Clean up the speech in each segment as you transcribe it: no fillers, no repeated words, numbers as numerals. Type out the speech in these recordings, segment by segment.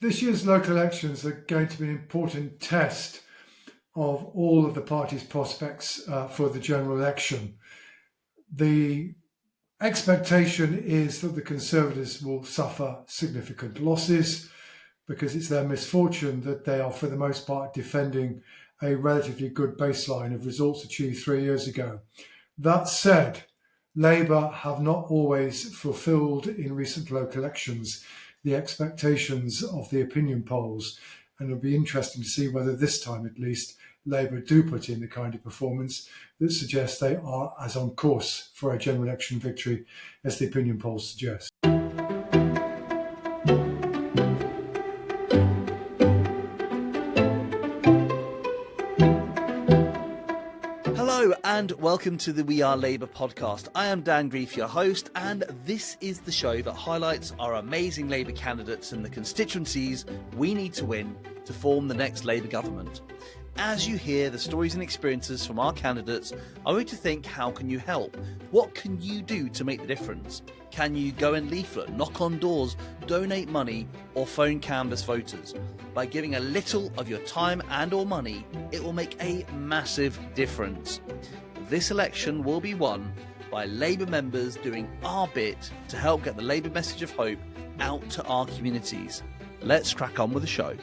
This year's local elections are going to be an important test of all of the parties' prospects for the general election. The expectation is that the Conservatives will suffer significant losses because it's their misfortune that they are, for the most part, defending a relatively good baseline of results achieved 3 years ago. That said, Labour have not always fulfilled in recent local elections the expectations of the opinion polls, and it'll be interesting to see whether this time at least Labour do put in the kind of performance that suggests they are as on course for a general election victory as the opinion polls suggest. Hello and welcome to the We Are Labour podcast. I am Dan Greef, your host, and this is the show that highlights our amazing Labour candidates and the constituencies we need to win to form the next Labour government. As you hear the stories and experiences from our candidates, I want you to think, how can you help? What can you do to make the difference? Can you go and leaflet, knock on doors, donate money, or phone canvass voters? By giving a little of your time and or money, it will make a massive difference. This election will be won by Labour members doing our bit to help get the Labour message of hope out to our communities. Let's crack on with the show.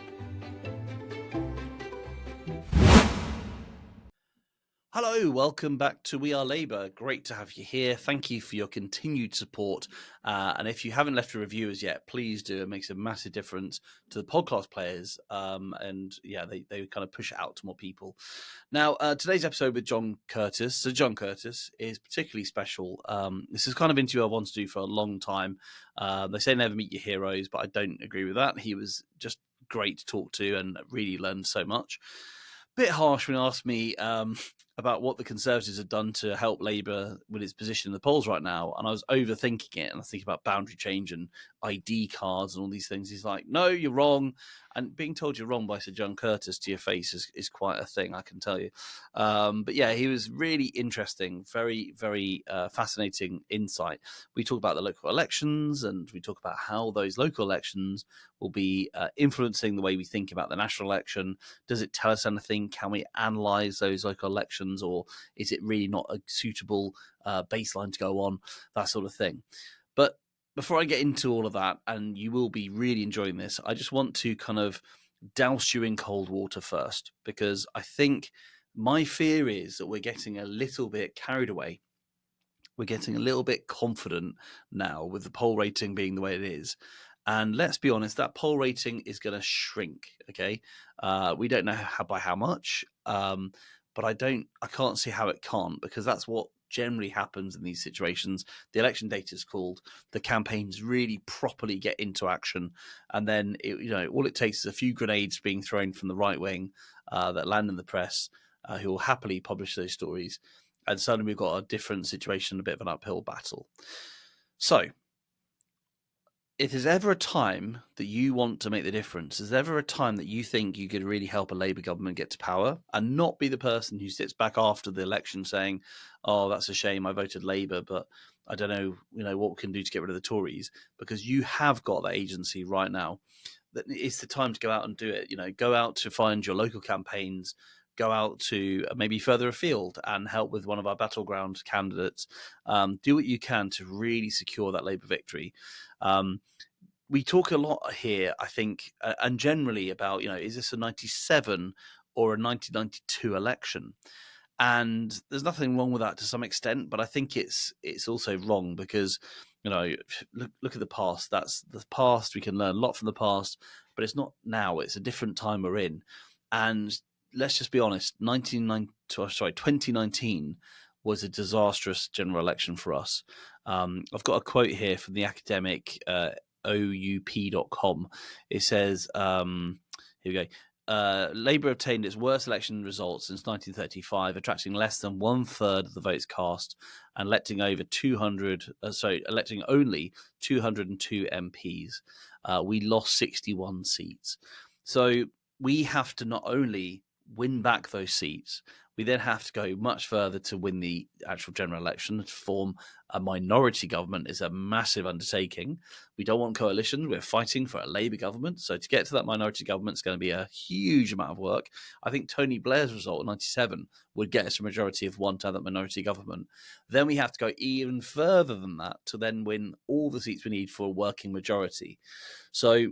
Hello, welcome back to We Are Labour. Great to have you here. Thank you for your continued support. And if you haven't left a review as yet, please do. It makes a massive difference to the podcast players. They kind of push it out to more people. Now, today's episode with John Curtice. So John Curtice is particularly special. This is kind of interview I wanted to do for a long time. They say never meet your heroes, but I don't agree with that. He was just great to talk to and really learned so much. Bit harsh when he asked me about what the Conservatives have done to help Labour with its position in the polls right now. And I was overthinking it. And I was thinking about boundary change and ID cards and all these things. He's like, no, you're wrong. And being told you're wrong by Sir John Curtice to your face is quite a thing, I can tell you. But yeah, he was really interesting, very, very fascinating insight. We talk about the local elections and we talk about how those local elections will be influencing the way we think about the national election. Does it tell us anything? Can we analyse those local elections, or is it really not a suitable baseline to go on? That sort of thing. But before I get into all of that, and you will be really enjoying this, I just want to kind of douse you in cold water first, because I think my fear is that we're getting a little bit carried away. We're getting a little bit confident now with the poll rating being the way it is. And let's be honest, that poll rating is going to shrink, okay? We don't know by how much, but I can't see how it can't, because that's what generally happens in these situations. The election data is called, the campaigns really properly get into action, and then all it takes is a few grenades being thrown from the right wing that land in the press, who will happily publish those stories, and suddenly we've got a different situation, a bit of an uphill battle. So if there's ever a time that you want to make the difference, is there ever a time that you think you could really help a Labour government get to power and not be the person who sits back after the election saying, oh, that's a shame, I voted Labour, but I don't know, what we can do to get rid of the Tories, because you have got that agency right now. That it's the time to go out and do it. Go out to find your local campaigns, go out to maybe further afield and help with one of our battleground candidates. Do what you can to really secure that Labour victory. We talk a lot here, I think, and generally about, is this a 97 or a 1992 election? And there's nothing wrong with that to some extent, but I think it's also wrong because, look at the past. That's the past. We can learn a lot from the past, but it's not now. It's a different time we're in. And let's just be honest, 2019 was a disastrous general election for us. I've got a quote here from the academic oup.com. It says, here we go. Labour obtained its worst election results since 1935, attracting less than 1/3 of the votes cast and electing only 202 MPs. We lost 61 seats. So we have to not only win back those seats, We then have to go much further to win the actual general election. To form a minority government is a massive undertaking. We don't want coalitions. We're fighting for a Labour government. So to get to that minority government is going to be a huge amount of work. I think Tony Blair's result in 97 would get us a majority of one to have that minority government. Then we have to go even further than that to then win all the seats we need for a working majority. So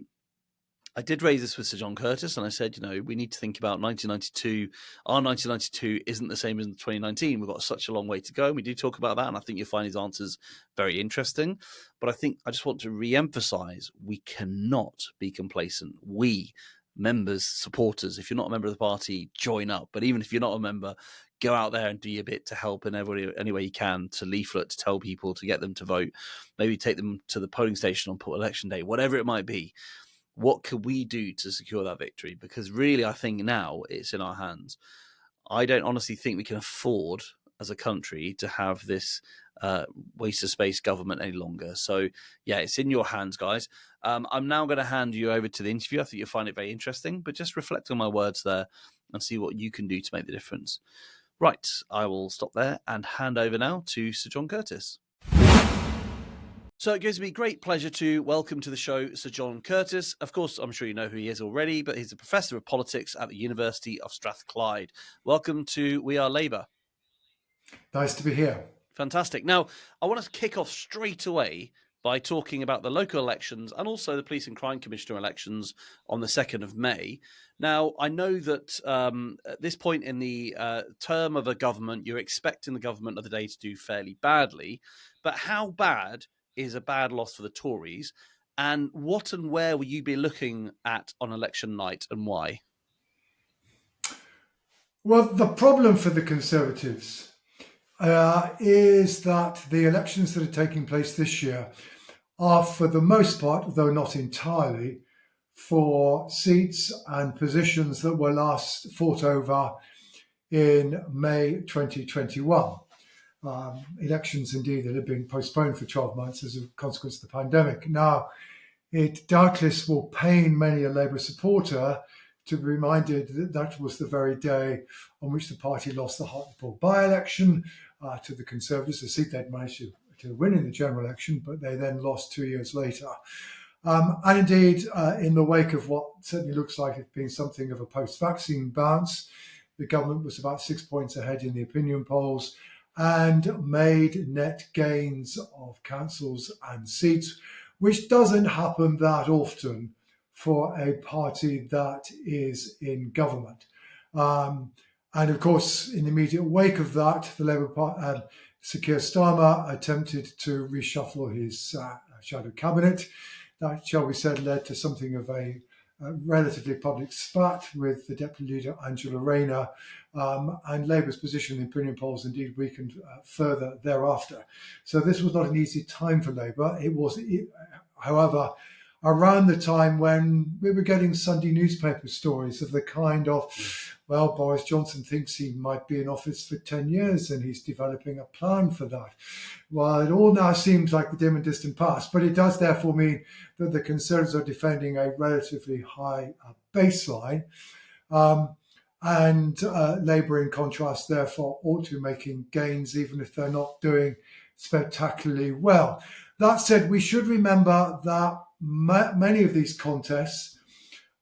I did raise this with Sir John Curtice, and I said, we need to think about 1992. Our 1992 isn't the same as 2019. We've got such a long way to go. And we do talk about that, and I think you'll find his answers very interesting. But I just want to re-emphasize, we cannot be complacent. We, members, supporters, if you're not a member of the party, join up. But even if you're not a member, go out there and do your bit to help in any way you can, to leaflet, to tell people, to get them to vote, maybe take them to the polling station on election day, whatever it might be. What could we do to secure that victory? Because really, I think now it's in our hands. I don't honestly think we can afford, as a country, to have this waste of space government any longer. So, yeah, it's in your hands, guys. I'm now going to hand you over to the interview. I think you'll find it very interesting, but just reflect on my words there and see what you can do to make the difference. Right, I will stop there and hand over now to Sir John Curtice. So it gives me great pleasure to welcome to the show Sir John Curtice. Of course, I'm sure you know who he is already, but he's a professor of politics at the University of Strathclyde. Welcome to We Are Labour. Nice to be here. Fantastic. Now, I want to kick off straight away by talking about the local elections and also the Police and Crime Commissioner elections on the 2nd of May. Now, I know that at this point in the term of a government, you're expecting the government of the day to do fairly badly. But how bad is a bad loss for the Tories? And what and where will you be looking at on election night, and why? Well, the problem for the Conservatives is that the elections that are taking place this year are, for the most part, though not entirely, for seats and positions that were last fought over in May 2021. Elections, indeed, that have been postponed for 12 months as a consequence of the pandemic. Now, it doubtless will pain many a Labour supporter to be reminded that that was the very day on which the party lost the Hartlepool by-election to the Conservatives, a seat they'd managed to win in the general election, but they then lost 2 years later. And indeed, in the wake of what certainly looks like it being something of a post-vaccine bounce, the government was about 6 points ahead in the opinion polls and made net gains of councils and seats, which doesn't happen that often for a party that is in government. And of course, in the immediate wake of that, the Labour Party, Sir Keir Starmer attempted to reshuffle his shadow cabinet. That, shall we say, led to something of a relatively public spat with the Deputy Leader, Angela Rayner, and Labour's position in the opinion polls indeed weakened further thereafter. So this was not an easy time for Labour. It was, however, around the time when we were getting Sunday newspaper stories of the kind of, well, Boris Johnson thinks he might be in office for 10 years and he's developing a plan for that. Well, it all now seems like the dim and distant past, but it does therefore mean that the Conservatives are defending a relatively high baseline. And Labour, in contrast, therefore, ought to be making gains, even if they're not doing spectacularly well. That said, we should remember that many of these contests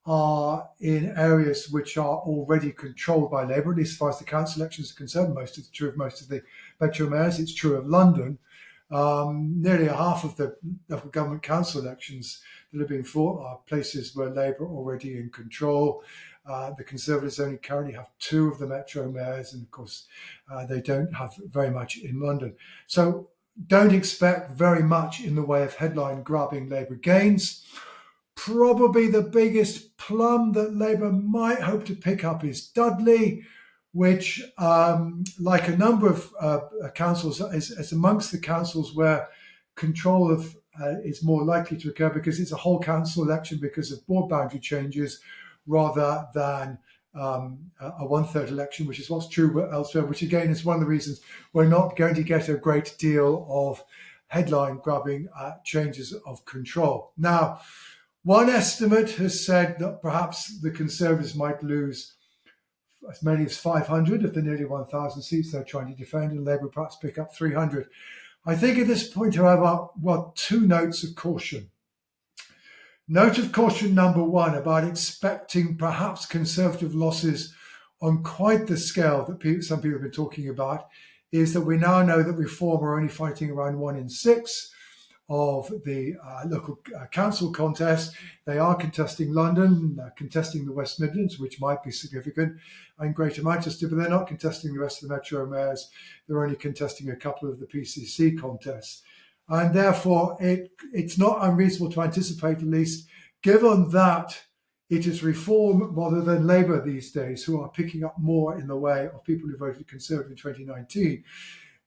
are in areas which are already controlled by Labour, at least as far as the council elections are concerned. It's true of most of the metro mayors. It's true of London. Nearly half of the local government council elections that have been fought are places where Labour are already in control. The Conservatives only currently have 2 of the metro mayors, and of course, they don't have very much in London. So don't expect very much in the way of headline-grabbing Labour gains. Probably the biggest plum that Labour might hope to pick up is Dudley, which, like a number of councils, is amongst the councils where control of is more likely to occur because it's a whole council election because of board boundary changes rather than a one-third election, which is what's true elsewhere, which again is one of the reasons we're not going to get a great deal of headline-grabbing changes of control. Now, one estimate has said that perhaps the Conservatives might lose as many as 500 of the nearly 1,000 seats they're trying to defend, and Labour perhaps pick up 300. I think at this point, however, two notes of caution. Note of caution number one about expecting perhaps Conservative losses on quite the scale that some people have been talking about is that we now know that Reform are only fighting around 1 in 6 of the local council contest. They are contesting London, contesting the West Midlands, which might be significant, and Greater Manchester, but they're not contesting the rest of the Metro mayors. They're only contesting a couple of the PCC contests. And therefore, it's not unreasonable to anticipate, at least, given that it is Reform rather than Labour these days who are picking up more in the way of people who voted Conservative in 2019,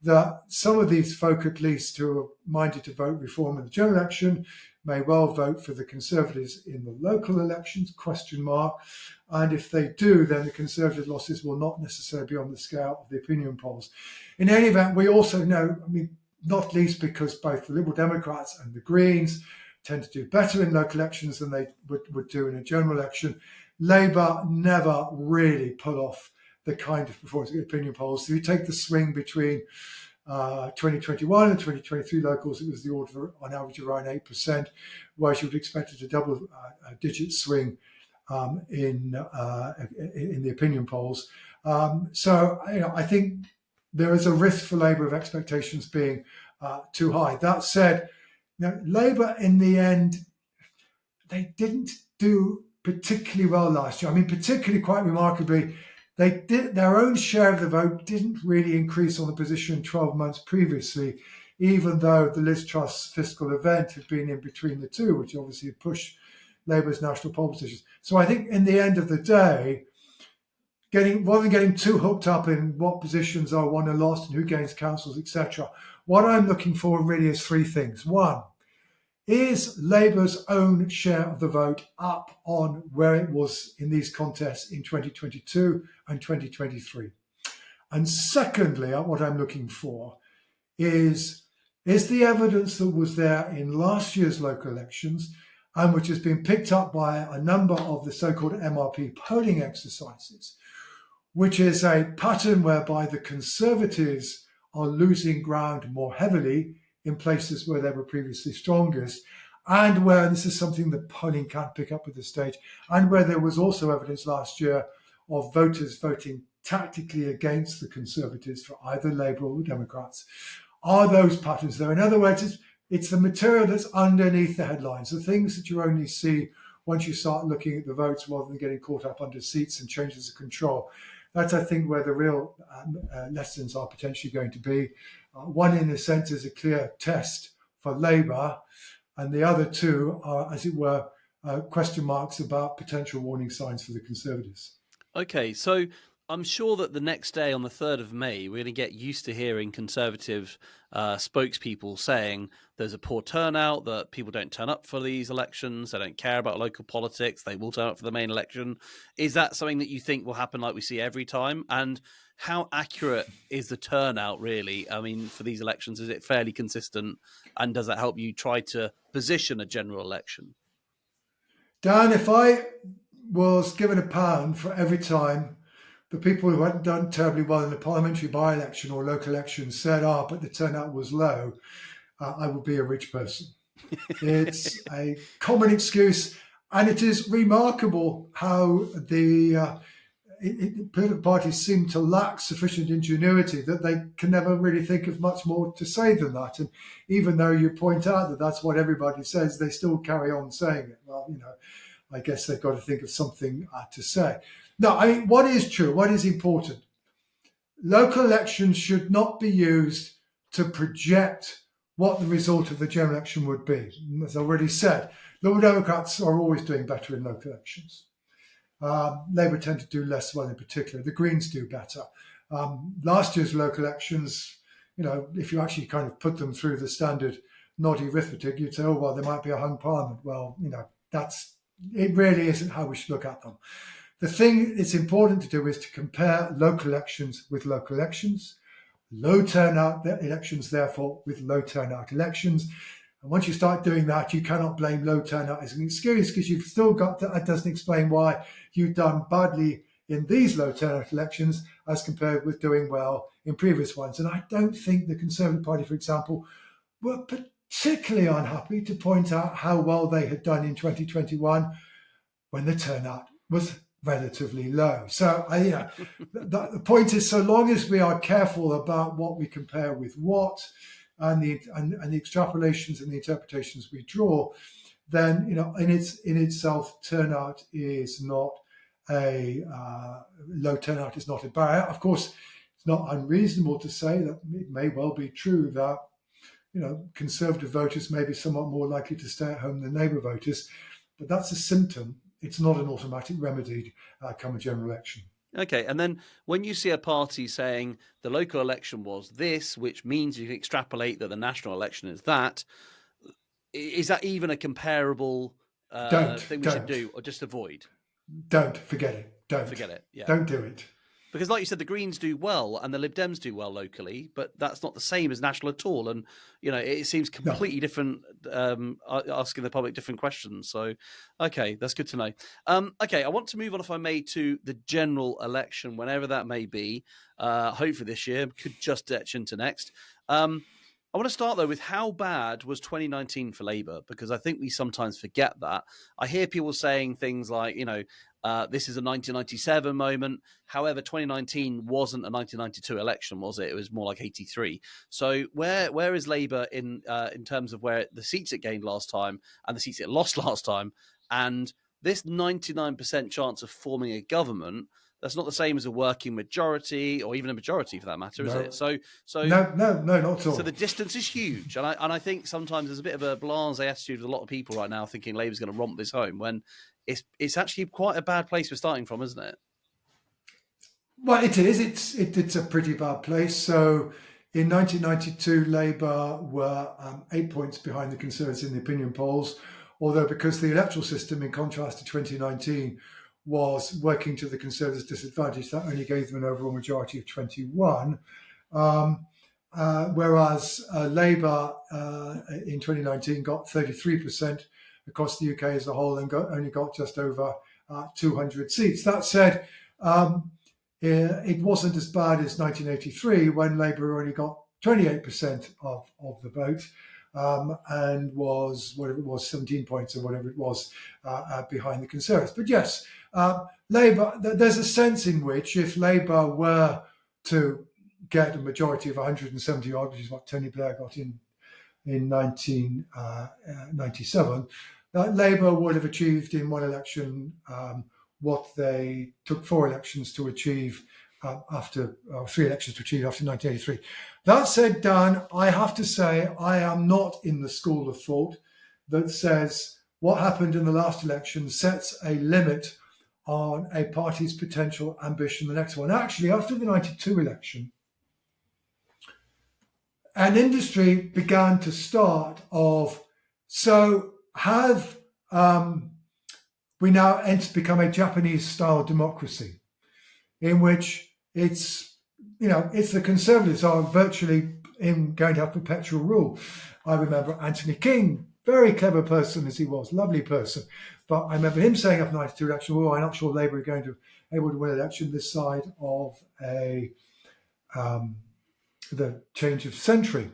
that some of these folk, at least, who are minded to vote Reform in the general election may well vote for the Conservatives in the local elections, ? And if they do, then the Conservative losses will not necessarily be on the scale of the opinion polls. In any event, we also know, not least because both the Liberal Democrats and the Greens tend to do better in local elections than they would do in a general election, Labour never really pull off the kind of performance in opinion polls. So you take the swing between 2021 and 2023 locals, it was the order on average around 8%, whereas you would expect it to double a digit swing in the opinion polls. So I think there is a risk for Labour of expectations being too high. That said, Labour in the end, they didn't do particularly well last year. Particularly quite remarkably, their own share of the vote didn't really increase on the position 12 months previously, even though the Liz Truss fiscal event had been in between the two, which obviously pushed Labour's national poll positions. So I think in the end of the day, rather than getting too hooked up in what positions are won and lost and who gains councils, etc., what I'm looking for really is three things. One, is Labour's own share of the vote up on where it was in these contests in 2022 and 2023? And secondly, what I'm looking for is the evidence that was there in last year's local elections and which has been picked up by a number of the so-called MRP polling exercises, which is a pattern whereby the Conservatives are losing ground more heavily in places where they were previously strongest, and where this is something that polling can't pick up at this stage, and where there was also evidence last year of voters voting tactically against the Conservatives for either Labour or the Democrats. Are those patterns there? In other words, it's the material that's underneath the headlines, the things that you only see once you start looking at the votes rather than getting caught up under seats and changes of control. That's, I think, where the real lessons are potentially going to be. One, in a sense, is a clear test for Labour, and the other two are, as it were, question marks about potential warning signs for the Conservatives. Okay, so I'm sure that the next day on the 3rd of May, we're going to get used to hearing Conservative spokespeople saying there's a poor turnout, that people don't turn up for these elections, they don't care about local politics, they will turn up for the main election. Is that something that you think will happen like we see every time? And how accurate is the turnout really? For these elections, is it fairly consistent? And does that help you try to position a general election? Dan, if I was given £1 for every time the people who hadn't done terribly well in the parliamentary by-election or local election said, but the turnout was low, I would be a rich person. It's a common excuse, and it is remarkable how the political parties seem to lack sufficient ingenuity that they can never really think of much more to say than that. And even though you point out that that's what everybody says, they still carry on saying it. Well, I guess they've got to think of something to say. No, what is true, what is important? Local elections should not be used to project what the result of the general election would be. As I already said, Liberal Democrats are always doing better in local elections. Labour tend to do less well in particular. The Greens do better. Last year's local elections, if you actually kind of put them through the standard naughty arithmetic, you'd say, there might be a hung parliament. Well, it really isn't how we should look at them. The thing it's important to do is to compare local elections with local elections, low turnout elections, therefore, with low turnout elections. And once you start doing that, you cannot blame low turnout as an excuse, because you've still got that doesn't explain why you've done badly in these low turnout elections as compared with doing well in previous ones. And I don't think the Conservative Party, for example, were particularly unhappy to point out how well they had done in 2021 when the turnout was relatively low. So the point is, so long as we are careful about what we compare with what, and the extrapolations and the interpretations we draw, then in itself, turnout is not a low turnout is not a barrier. Of course, it's not unreasonable to say that it may well be true that Conservative voters may be somewhat more likely to stay at home than Labour voters, but that's a symptom. It's not an automatic remedy come a general election. Okay, and then when you see a party saying the local election was this, which means you can extrapolate that the national election is that even a comparable thing we should do, or just avoid? Don't forget it. Don't forget it. Yeah, don't do it. Because, like you said, the Greens do well and the Lib Dems do well locally, but that's not the same as national at all. And it seems completely different. Asking the public different questions. So, okay, that's good to know. Okay, I want to move on, if I may, to the general election, whenever that may be. Hopefully this year, could just etch into next. I want to start, though, with how bad was 2019 for Labour? Because I think we sometimes forget that. I hear people saying things like, this is a 1997 moment. However, 2019 wasn't a 1992 election, was it? It was more like 83. So where is Labour in terms of where the seats it gained last time and the seats it lost last time? And this 99% chance of forming a government, that's not the same as a working majority or even a majority for that matter, is it? So no, not at all. So the distance is huge, and I think sometimes there's a bit of a blasé attitude with a lot of people right now, thinking Labour's going to romp this home when it's actually quite a bad place we're starting from, isn't it? Well, it is. It's a pretty bad place. So in 1992, Labour were 8 points behind the Conservatives in the opinion polls, although because the electoral system, in contrast to 2019, was working to the Conservatives' disadvantage, that only gave them an overall majority of 21. Whereas Labour in 2019 got 33% across the UK as a whole and only got just over 200 seats. That said, it wasn't as bad as 1983 when Labour only got 28% of the vote and was, whatever it was, 17 points or whatever it was behind the Conservatives. But yes, Labour, there's a sense in which if Labour were to get a majority of 170 odd, which is what Tony Blair got in 1997, Labour would have achieved in one election what they took 4 elections to achieve after 3 elections to achieve after 1983. That said, Dan, I have to say I am not in the school of thought that says what happened in the last election sets a limit on a party's potential ambition the next one. Actually, after the 92 election, an industry began to start of, so have we now become a Japanese-style democracy in which it's the Conservatives are virtually going to have perpetual rule. I remember Anthony King, very clever person as he was, lovely person. But I remember him saying after the 92 election, well, I'm not sure Labour are going to be able to win an election this side of the change of century.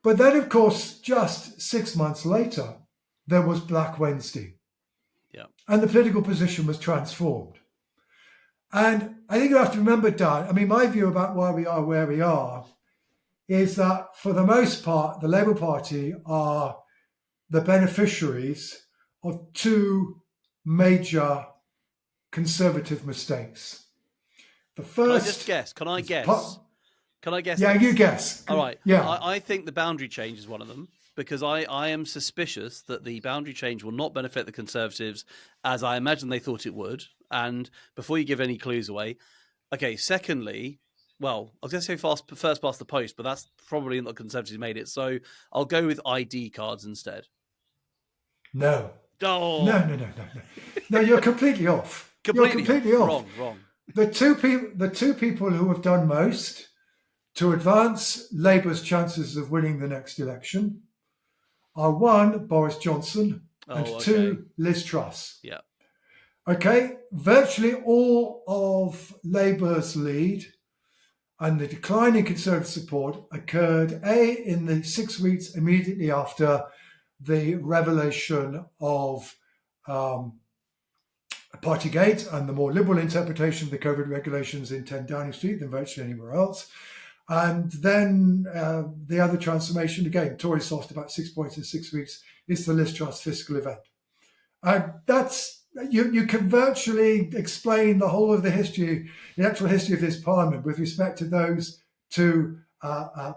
But then, of course, just 6 months later, there was Black Wednesday. Yeah. And the political position was transformed. And I think you have to remember, Dan, I mean, my view about why we are where we are is that for the most part, the Labour Party are the beneficiaries of 2 major Conservative mistakes. The first... Can I guess? Can I guess? Yeah, you guess. All right. Yeah. I think the boundary change is one of them, because I am suspicious that the boundary change will not benefit the Conservatives as I imagine they thought it would. And before you give any clues away, okay, secondly, well, I was going to say first past the post, but that's probably not the Conservatives made it. So I'll go with ID cards instead. No. Oh. No. No, you're completely off. You're completely off. Wrong. The two people who have done most to advance Labour's chances of winning the next election are 1, Boris Johnson, and 2, Liz Truss. Yeah. Okay, virtually all of Labour's lead and the decline in Conservative support occurred, in the 6 weeks immediately after the revelation of Partygate and the more liberal interpretation of the COVID regulations in 10 Downing Street than virtually anywhere else. And then the other transformation, again, Tories lost about 6 points in 6 weeks, is the Liz Truss fiscal event. And that's, you can virtually explain the whole of the electoral history of this parliament with respect to those two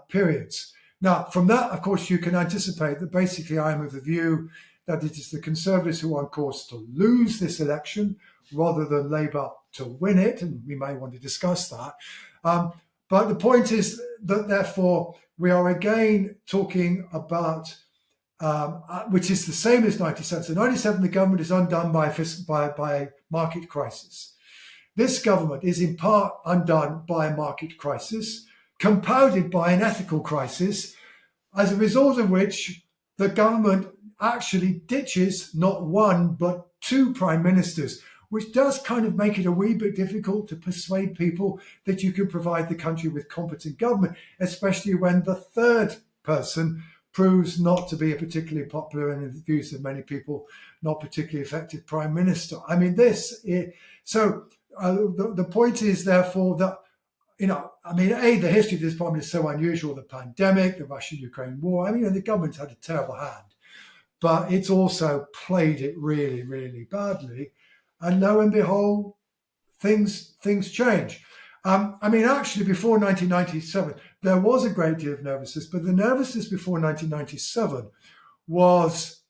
periods. Now, from that, of course, you can anticipate that basically I am of the view that it is the Conservatives who are on course to lose this election rather than Labour to win it, and we may want to discuss that. But the point is that, therefore, we are again talking about, which is the same as 97. So 97, the government is undone by market crisis. This government is in part undone by a market crisis, compounded by an ethical crisis, as a result of which the government actually ditches not one but two prime ministers, which does kind of make it a wee bit difficult to persuade people that you can provide the country with competent government, especially when the third person proves not to be a particularly popular and, in the views of many people, not particularly effective prime minister. I mean, the point is, therefore, that, the history of this problem is so unusual: the pandemic, the Russia-Ukraine war. The government's had a terrible hand, but it's also played it really, really badly. And lo and behold, things change. Actually, before 1997, there was a great deal of nervousness, but the nervousness before 1997 was,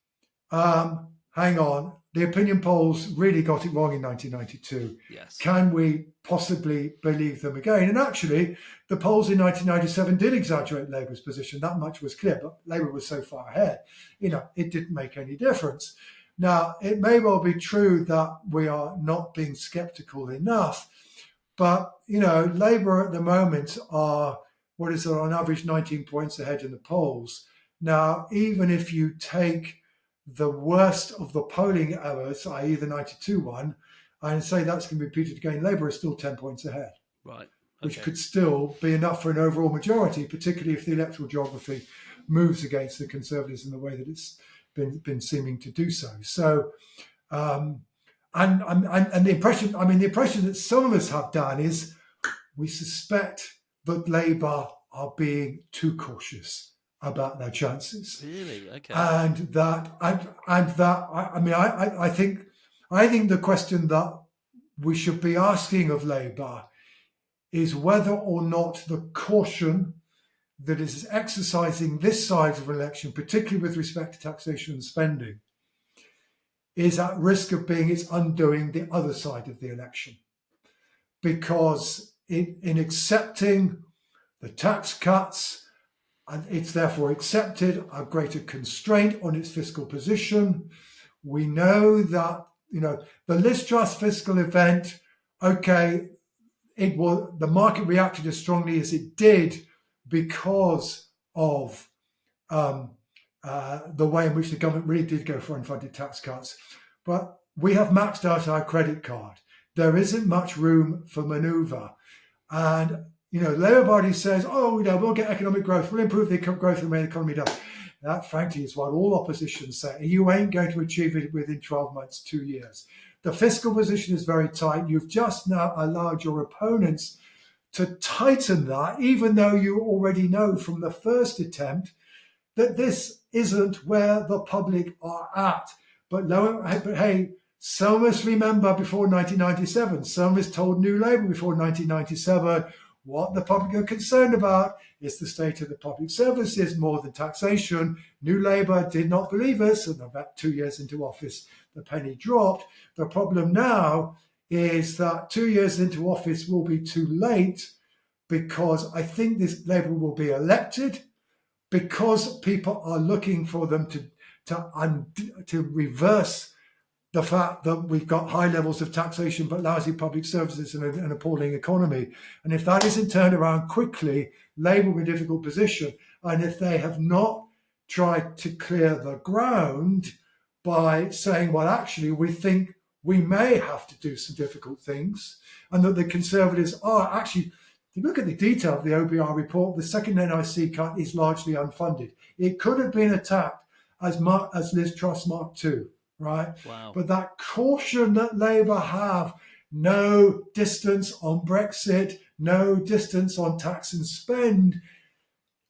the opinion polls really got it wrong in 1992. Yes. Can we possibly believe them again? And actually, the polls in 1997 did exaggerate Labour's position. That much was clear, but Labour was so far ahead, it didn't make any difference. Now, it may well be true that we are not being sceptical enough, but, Labour at the moment are, on average 19 points ahead in the polls. Now, even if you take the worst of the polling errors, i.e. the 92 one, and say that's going to be repeated again, Labour is still 10 points ahead. Right. Okay. Which could still be enough for an overall majority, particularly if the electoral geography moves against the Conservatives in the way that it's been seeming to do so. So, and the impression that some of us have, Dan, is we suspect that Labour are being too cautious about their chances. Really? Okay. I think the question that we should be asking of Labour is whether or not the caution that is exercising this side of an election, particularly with respect to taxation and spending, is at risk of being its undoing the other side of the election. Because in accepting the tax cuts, and it's therefore accepted a greater constraint on its fiscal position. We know that, the Liz Truss fiscal event, the market reacted as strongly as it did because of the way in which the government really did go for unfunded tax cuts. But we have maxed out our credit card. There isn't much room for manoeuvre. And the Labour Party says, we'll get economic growth, we'll improve the growth of the main economy does. That, frankly, is what all opposition say. You ain't going to achieve it within 12 months, 2 years. The fiscal position is very tight. You've just now allowed your opponents to tighten that, even though you already know from the first attempt that this isn't where the public are at. But hey, some of us remember before 1997, some of us told New Labour before 1997, what the public are concerned about is the state of the public services more than taxation. New Labour did not believe us, and about 2 years into office, the penny dropped. The problem now is that 2 years into office will be too late, because I think this Labour will be elected because people are looking for them to reverse the fact that we've got high levels of taxation but lousy public services and an appalling economy. And if that isn't turned around quickly, Labour will be in a difficult position. And if they have not tried to clear the ground by saying, well, actually, we think we may have to do some difficult things, and that the Conservatives are actually, if you look at the detail of the OBR report, the second NIC cut is largely unfunded. It could have been attacked as Liz Truss Mark II, right? Wow. But that caution that Labour have, no distance on Brexit, no distance on tax and spend,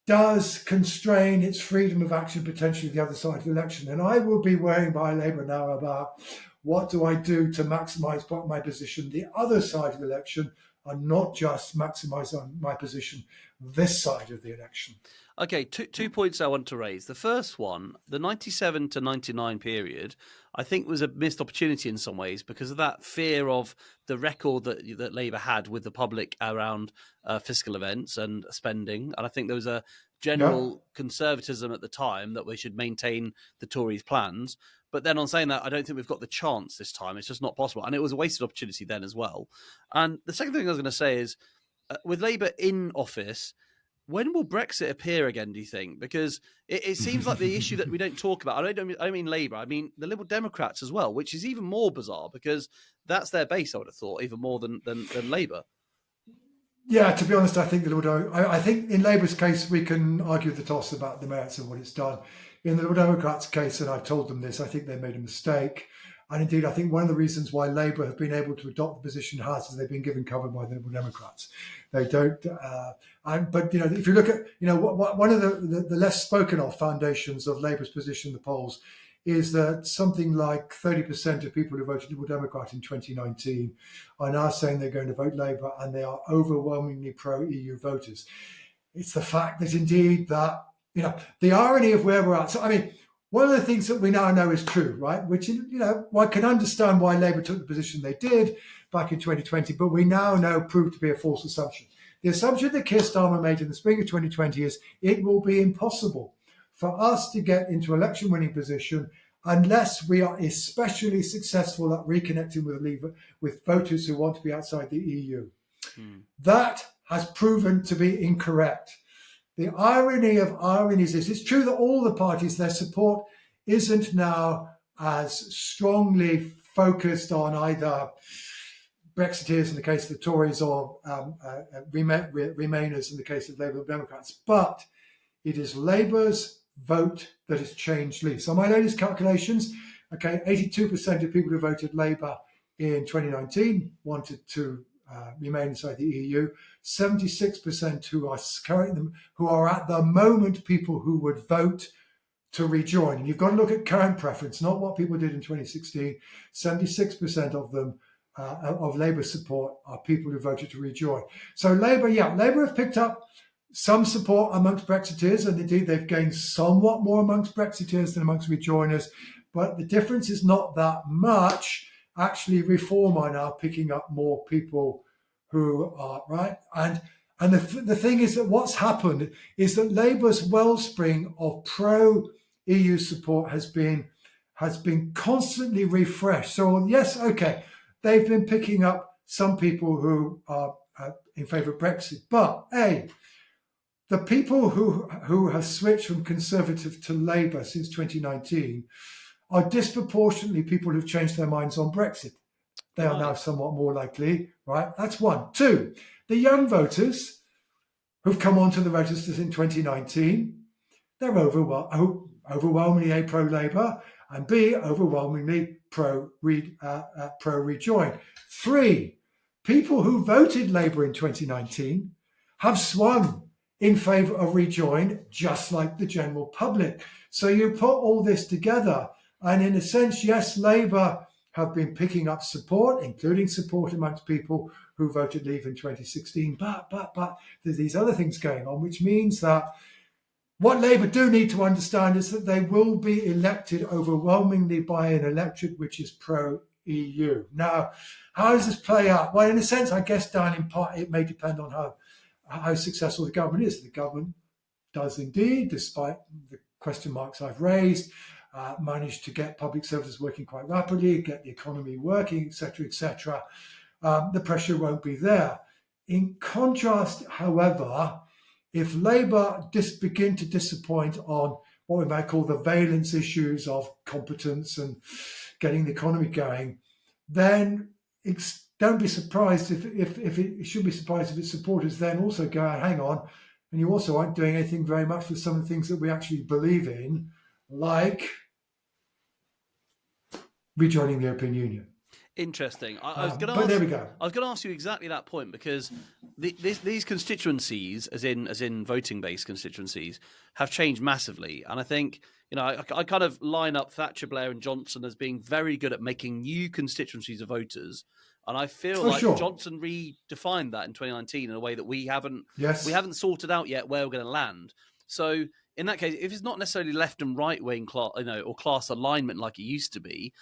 does constrain its freedom of action potentially the other side of the election. And I will be worrying by Labour now about what do I do to maximise my position the other side of the election, and not just maximise on my position this side of the election. Okay, two points I want to raise. The first one, the 97 to 99 period, I think was a missed opportunity in some ways because of that fear of the record that Labour had with the public around fiscal events and spending. And I think there was a general conservatism at the time that we should maintain the Tories' plans. But then on saying that, I don't think we've got the chance this time. It's just not possible. And it was a wasted opportunity then as well. And the second thing I was going to say is, with Labour in office, when will Brexit appear again, do you think? Because it seems like the issue that we don't talk about, I don't mean Labour, I mean the Liberal Democrats as well, which is even more bizarre because that's their base, I would have thought, even more than Labour. Yeah, to be honest, I think I think in Labour's case, we can argue the toss about the merits of what it's done. In the Liberal Democrats' case, and I've told them this, I think they made a mistake. And indeed, I think one of the reasons why Labour have been able to adopt the position it has is they've been given cover by the Liberal Democrats. They don't. But if you look at one of the less spoken of foundations of Labour's position in the polls is that something like 30% of people who voted Liberal Democrat in 2019 are now saying they're going to vote Labour, and they are overwhelmingly pro-EU voters. It's the fact that indeed that the irony of where we're at. So I mean, one of the things that we now know is true, right? Which, one can understand why Labour took the position they did back in 2020, but we now know proved to be a false assumption. The assumption that Keir Starmer made in the spring of 2020 is it will be impossible for us to get into election-winning position unless we are especially successful at reconnecting with voters who want to be outside the EU. That has proven to be incorrect. The irony of ironies is it's true that all the parties, their support isn't now as strongly focused on either Brexiteers in the case of the Tories or Remainers in the case of Labour Democrats, but it is Labour's vote that has changed least. So my latest calculations, 82% of people who voted Labour in 2019 wanted to remain inside the EU. 76% who are at the moment people who would vote to rejoin. And you've got to look at current preference, not what people did in 2016. 76% of them, of Labour support, are people who voted to rejoin. So Labour have picked up some support amongst Brexiteers, and indeed they've gained somewhat more amongst Brexiteers than amongst rejoiners. But the difference is not that much. Actually, Reform are now picking up more people who are right. And the thing is that what's happened is that Labour's wellspring of pro-EU support has been constantly refreshed. So yes, they've been picking up some people who are in favour of Brexit, but the people who have switched from Conservative to Labour since 2019 are disproportionately people who've changed their minds on Brexit. They are now somewhat more likely, right? That's one. Two, the young voters who've come onto the registers in 2019, they're overwhelmingly A, pro-Labour, and B, overwhelmingly pro-rejoin. Three, people who voted Labour in 2019 have swung in favour of rejoin, just like the general public. So you put all this together, and in a sense, yes, Labour have been picking up support, including support amongst people who voted Leave in 2016. But there's these other things going on, which means that what Labour do need to understand is that they will be elected overwhelmingly by an electorate which is pro-EU. Now, how does this play out? Well, in a sense, I guess, Dan, in part, it may depend on how successful the government is. The government does indeed, despite the question marks I've raised, manage to get public services working quite rapidly, get the economy working, etc., etc. The pressure won't be there. In contrast, however, if Labour begin to disappoint on what we might call the valence issues of competence and getting the economy going, then don't be surprised if it should be surprised if its supporters then also go, hang on, and you also aren't doing anything very much for some of the things that we actually believe in, like rejoining the European Union. Interesting. I was going to but ask, there we go. I was going to ask you exactly that point, because these constituencies, as in voting-based constituencies, have changed massively. And I think, I kind of line up Thatcher, Blair, and Johnson as being very good at making new constituencies of voters. And I feel like Johnson redefined that in 2019 in a way that we haven't sorted out yet where we're going to land. So in that case, if it's not necessarily left and right wing, or class alignment like it used to be,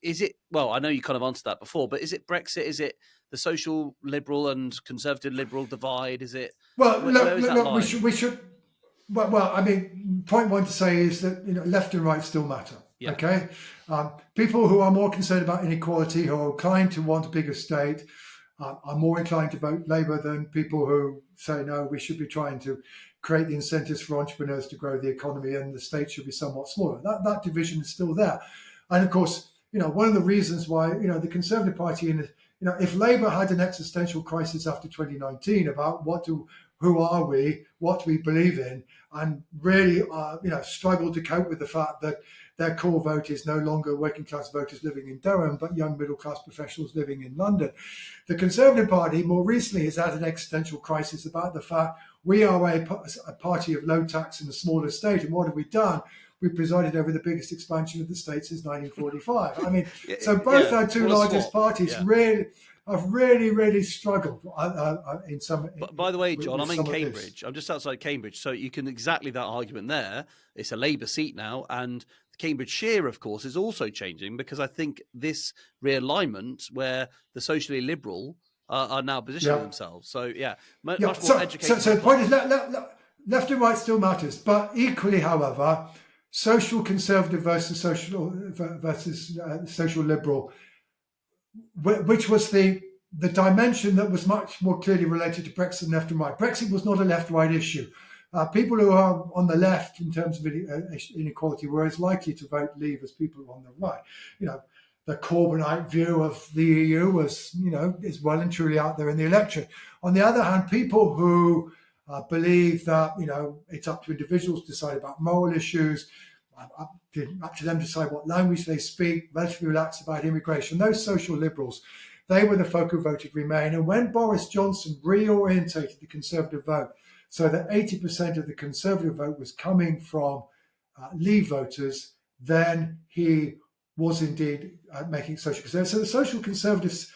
is it? Well, I know you kind of answered that before, but is it Brexit? Is it the social liberal and conservative liberal divide? Is it? Well, look, we should. Well, I mean, point one to say is that left and right still matter. Yeah. Okay, people who are more concerned about inequality, who are inclined to want a bigger state, are more inclined to vote Labour than people who say no. We should be trying to create the incentives for entrepreneurs to grow the economy, and the state should be somewhat smaller. That division is still there, and of course, one of the reasons why the Conservative Party, if Labour had an existential crisis after 2019 about who are we, what do we believe in, and really struggled to cope with the fact that their core vote is no longer working class voters living in Durham, but young middle class professionals living in London. The Conservative Party more recently has had an existential crisis about the fact we are a party of low tax in a smaller state, and what have we done? We presided over the biggest expansion of the state since 1945. I mean, so both our two largest parties have really struggled in some. By the way, John, I'm in Cambridge. I'm just outside Cambridge, so you can exactly that argument there. It's a Labour seat now, and Cambridgeshire, of course, is also changing, because I think this realignment where the socially liberal are now positioning themselves. So much more educated. So the point is, left and right still matters, but equally, however, social conservative versus social liberal, which was the dimension that was much more clearly related to Brexit and left and right. Brexit was not a left-right issue. People who are on the left in terms of inequality were as likely to vote Leave as people on the right. The Corbynite view of the EU was, is well and truly out there in the electorate. On the other hand, people who believe that, it's up to individuals to decide about moral issues, up to them to decide what language they speak, relatively relaxed about immigration. Those social liberals, they were the folk who voted Remain. And when Boris Johnson reorientated the Conservative vote so that 80% of the Conservative vote was coming from Leave voters, then he was indeed making social conservative. So the social conservatives,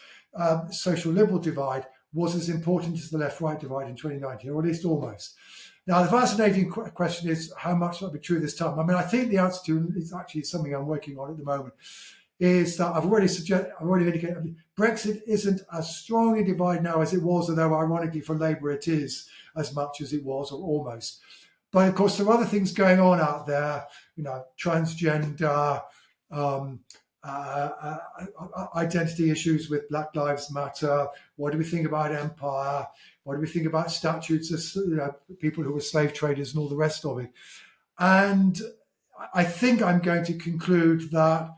social liberal divide was as important as the left-right divide in 2019, or at least almost. Now, the fascinating question is how much will be true this time. I mean, I think the answer to is actually something I'm working on at the moment, is that I've already indicated, Brexit isn't as strong a divide now as it was, although ironically for Labour it is as much as it was, or almost. But of course, there are other things going on out there, transgender, identity issues with Black Lives Matter. What do we think about empire? What do we think about statutes of people who were slave traders and all the rest of it? And I think I'm going to conclude that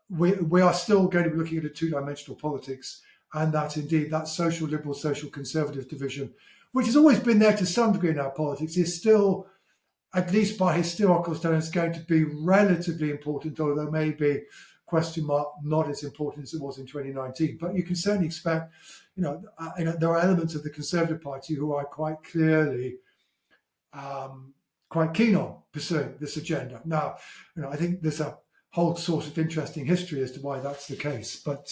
we are still going to be looking at a two-dimensional politics, and that indeed that social liberal, social conservative division, which has always been there to some degree in our politics, is still, at least by historical standards, going to be relatively important, although there may be question mark not as important as it was in 2019. But you can certainly expect, there are elements of the Conservative Party who are quite clearly quite keen on pursuing this agenda. Now, I think there's a whole sort of interesting history as to why that's the case. But,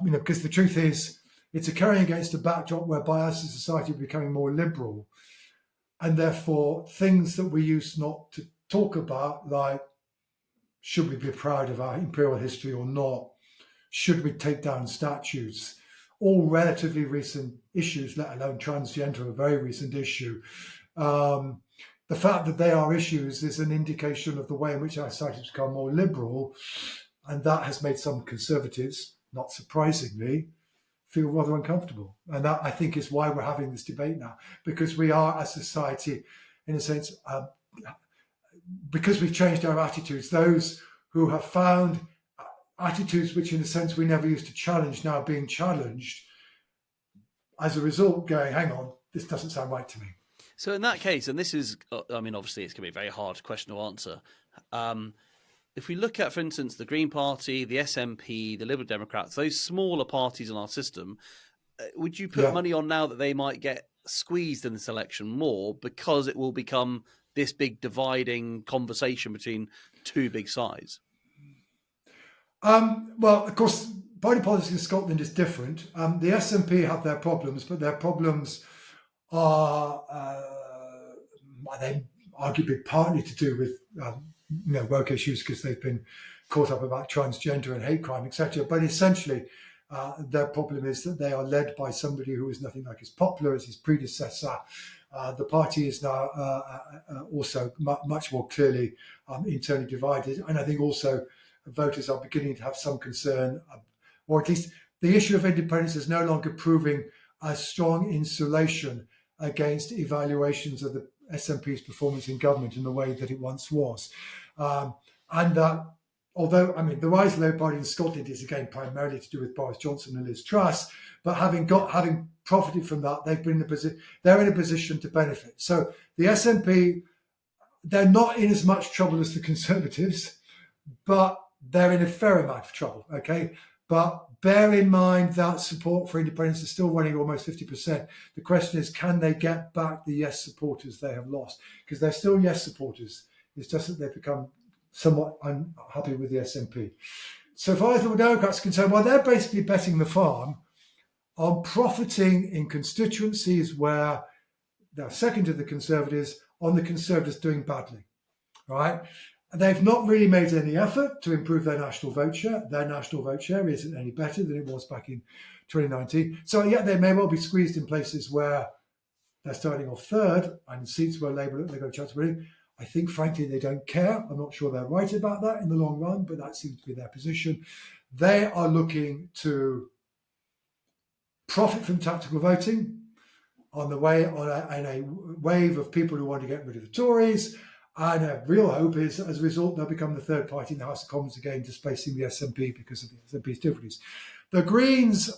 because the truth is, it's occurring against a backdrop whereby us as a society are becoming more liberal, and therefore things that we used not to talk about, like should we be proud of our imperial history or not? Should we take down statues? All relatively recent issues, let alone transgender, a very recent issue. The fact that they are issues is an indication of the way in which our society has become more liberal, and that has made some conservatives, not surprisingly, feel rather uncomfortable. And that, I think, is why we're having this debate now, because we are, as a society, in a sense, because we've changed our attitudes, those who have found attitudes which, in a sense, we never used to challenge, now being challenged. As a result, going, hang on, this doesn't sound right to me. So in that case, and this is, I mean, obviously it's going to be a very hard question to answer. If we look at, for instance, the Green Party, the SNP, the Liberal Democrats, those smaller parties in our system, would you put money on now that they might get squeezed in this election more because it will become this big dividing conversation between two big sides? Well, of course, party politics in Scotland is different. The SNP have their problems, but their problems are they arguably partly to do with woke issues because they've been caught up about transgender and hate crime, etc. But essentially, their problem is that they are led by somebody who is nothing like as popular as his predecessor. The party is now also much more clearly internally divided, and I think also voters are beginning to have some concern, or at least the issue of independence is no longer proving a strong insulation against evaluations of the SNP's performance in government in the way that it once was. And that, although, I mean, the rise of the Labour Party in Scotland is again primarily to do with Boris Johnson and Liz Truss, but having profited from that, they're in a position to benefit. So the SNP, they're not in as much trouble as the Conservatives, but they're in a fair amount of trouble, okay? But bear in mind that support for independence is still running almost 50%. The question is, can they get back the yes supporters they have lost? Because they're still yes supporters. It's just that they've become somewhat unhappy with the SNP. So far as the Democrats are concerned, well, they're basically betting the farm on profiting in constituencies where they're second to the Conservatives, on the Conservatives doing badly, right? They've not really made any effort to improve their national vote share. Their national vote share isn't any better than it was back in 2019. So, yeah, they may well be squeezed in places where they're starting off third and seats where Labour, they've got a chance of winning. I think, frankly, they don't care. I'm not sure they're right about that in the long run, but that seems to be their position. They are looking to profit from tactical voting on a wave of people who want to get rid of the Tories. And a real hope is, as a result, they'll become the third party in the House of Commons again, displacing the SNP because of the SNP's difficulties. The Greens,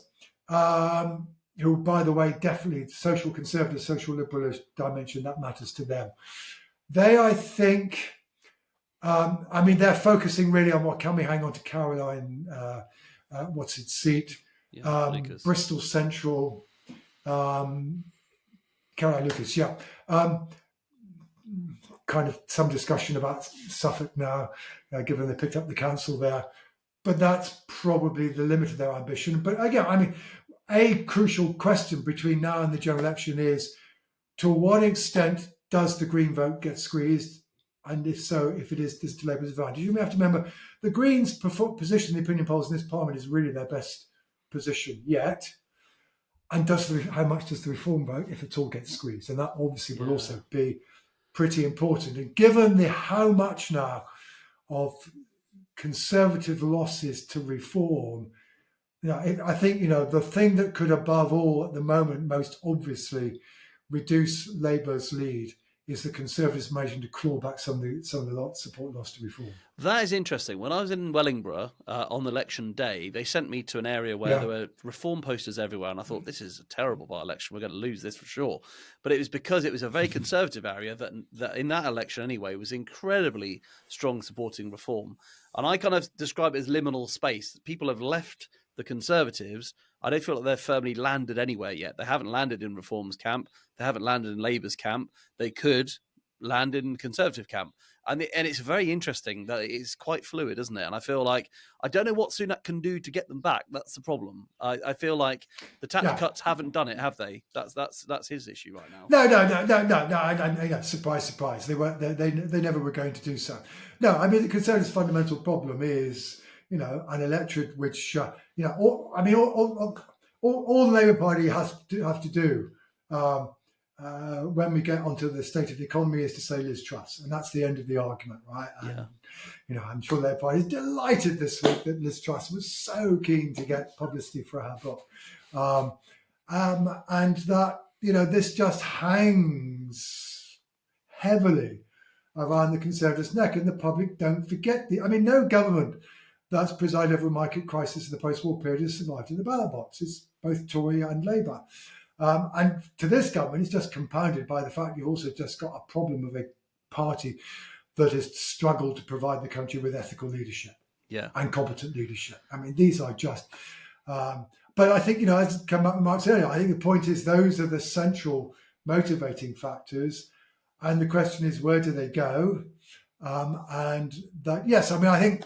who, by the way, definitely social conservative, social liberal dimension, that matters to them. They, I think, they're focusing really on what can we hang on to Caroline, what's its seat, Bristol Central, Caroline Lucas, yeah. Kind of some discussion about Suffolk now, given they picked up the council there. But that's probably the limit of their ambition. But again, a crucial question between now and the general election is, to what extent does the Green vote get squeezed? And if so, if it is, does it to Labour's advantage? You may have to remember, the Greens' position in the opinion polls in this parliament is really their best position yet. And how much does the Reform vote, if at all, get squeezed? And that obviously will also be pretty important. And given how much now of Conservative losses to Reform, I think the thing that could above all at the moment most obviously reduce Labour's lead is the Conservatives managing to claw back some of the support lost to Reform. That is interesting. When I was in Wellingborough on election day, they sent me to an area where there were Reform posters everywhere, and I thought, this is a terrible by-election. We're going to lose this for sure. But it was because it was a very Conservative area that in that election anyway was incredibly strong supporting Reform. And I kind of describe it as liminal space. People have left the Conservatives. I don't feel like they've firmly landed anywhere yet. They haven't landed in Reform's camp. They haven't landed in Labour's camp. They could land in Conservative camp. And it's very interesting that it's quite fluid, isn't it? And I feel like I don't know what Sunak can do to get them back. That's the problem. I feel like the tax cuts haven't done it, have they? That's his issue right now. No. Surprise, surprise. They never were going to do so. No, the Conservatives' fundamental problem is an electorate which all the Labour Party has to do. When we get onto the state of the economy is to say Liz Truss, and that's the end of the argument, right? And, I'm sure the Labour Party is delighted this week that Liz Truss was so keen to get publicity for her book, and that this just hangs heavily around the Conservatives' neck, and the public don't forget no government that's presided over a market crisis in the post-war period has survived in the ballot box. It's both Tory and Labour. And to this government, it's just compounded by the fact you've also just got a problem of a party that has struggled to provide the country with ethical leadership and competent leadership. I mean, these are just... but I think, as come up with Mark's earlier, I think the point is those are the central motivating factors. And the question is, where do they go? And that, yes, I mean, I think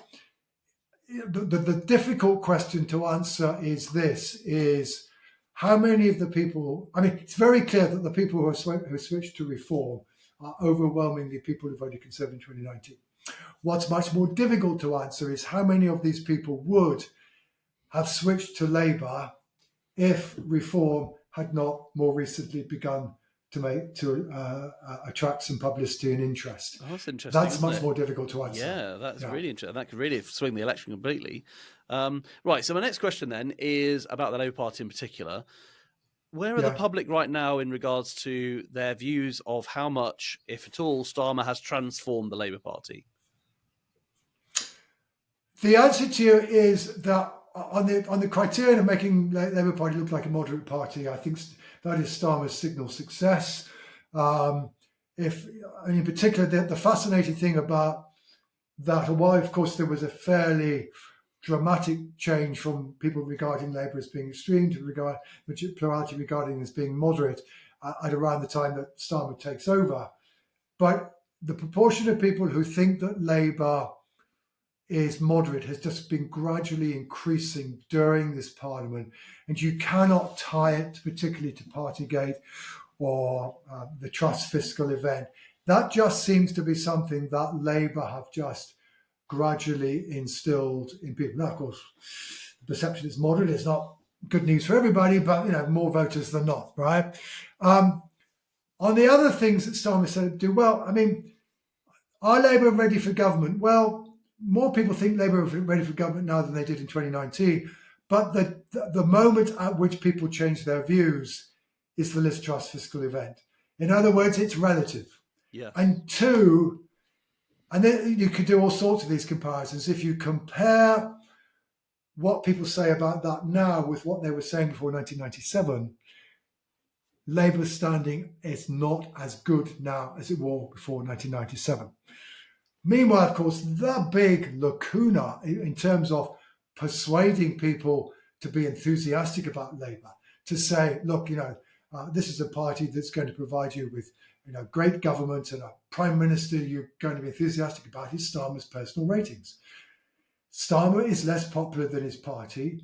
the difficult question to answer is this, is how many of the people, I mean, it's very clear that the people who switched to reform are overwhelmingly people who voted Conservative in 2019. What's much more difficult to answer is how many of these people would have switched to Labour if reform had not more recently begun to attract some publicity and interest. Oh, that's interesting. That's much more difficult to answer. Yeah, that's really interesting. That could really swing the election completely. Right, so my next question then is about the Labour Party in particular. Where are the public right now in regards to their views of how much, if at all, Starmer has transformed the Labour Party? The answer to you is that on the criterion of making Labour Party look like a moderate party, I think that is Starmer's signal success. And in particular, the fascinating thing about that, while of course there was a fairly dramatic change from people regarding Labour as being extreme to plurality regarding as being moderate at around the time that Starmer takes over. But the proportion of people who think that Labour is moderate has just been gradually increasing during this Parliament. And you cannot tie it particularly to Partygate or the Truss fiscal event. That just seems to be something that Labour have just gradually instilled in people. Now, of course, the perception is moderate. It's not good news for everybody, but more voters than not, right? On the other things that Starmer said do well, I mean, are Labour ready for government? Well, more people think Labour are ready for government now than they did in 2019. But the moment at which people change their views is the Liz Truss fiscal event. In other words, it's relative. Yeah. And two, and then you could do all sorts of these comparisons. If you compare what people say about that now with what they were saying before 1997, Labour's standing is not as good now as it was before 1997. Meanwhile, of course, the big lacuna in terms of persuading people to be enthusiastic about Labour, to say, look, this is a party that's going to provide you with great government and a prime minister you're going to be enthusiastic about, is Starmer's personal ratings. Starmer is less popular than his party.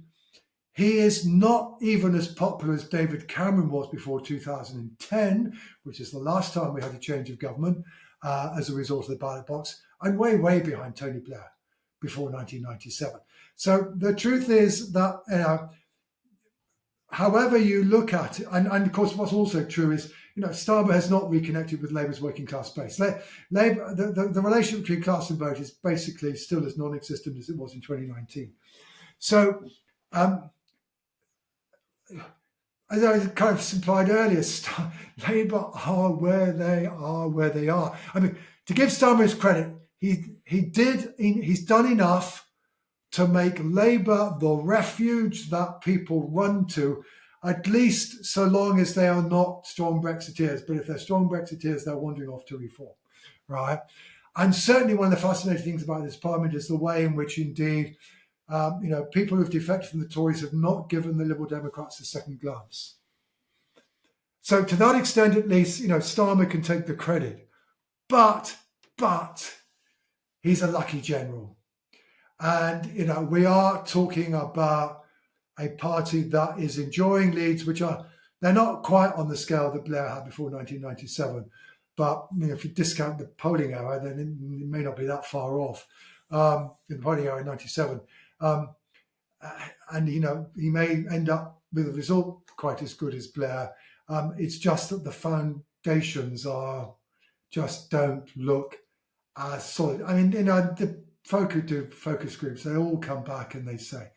He is not even as popular as David Cameron was before 2010, which is the last time we had a change of government as a result of the ballot box, and way, way behind Tony Blair before 1997. So the truth is that, however you look at it, and of course what's also true is, Starmer has not reconnected with Labour's working class base. Labour, the relationship between class and vote is basically still as non-existent as it was in 2019. So, as I kind of implied earlier, Labour are where they are. I mean, to give Starmer his credit, he's done enough to make Labour the refuge that people run to, at least so long as they are not strong Brexiteers. But if they're strong Brexiteers, they're wandering off to reform, right? And certainly one of the fascinating things about this Parliament is the way in which, indeed, people who've defected from the Tories have not given the Liberal Democrats a second glance. So to that extent, at least, Starmer can take the credit. But he's a lucky general. And, we are talking about a party that is enjoying leads, they're not quite on the scale that Blair had before 1997. But if you discount the polling error, then it may not be that far off in the polling error in 97. And, he may end up with a result quite as good as Blair. It's just that the foundations don't look as solid. I mean, the folk who do focus groups, they all come back and they say,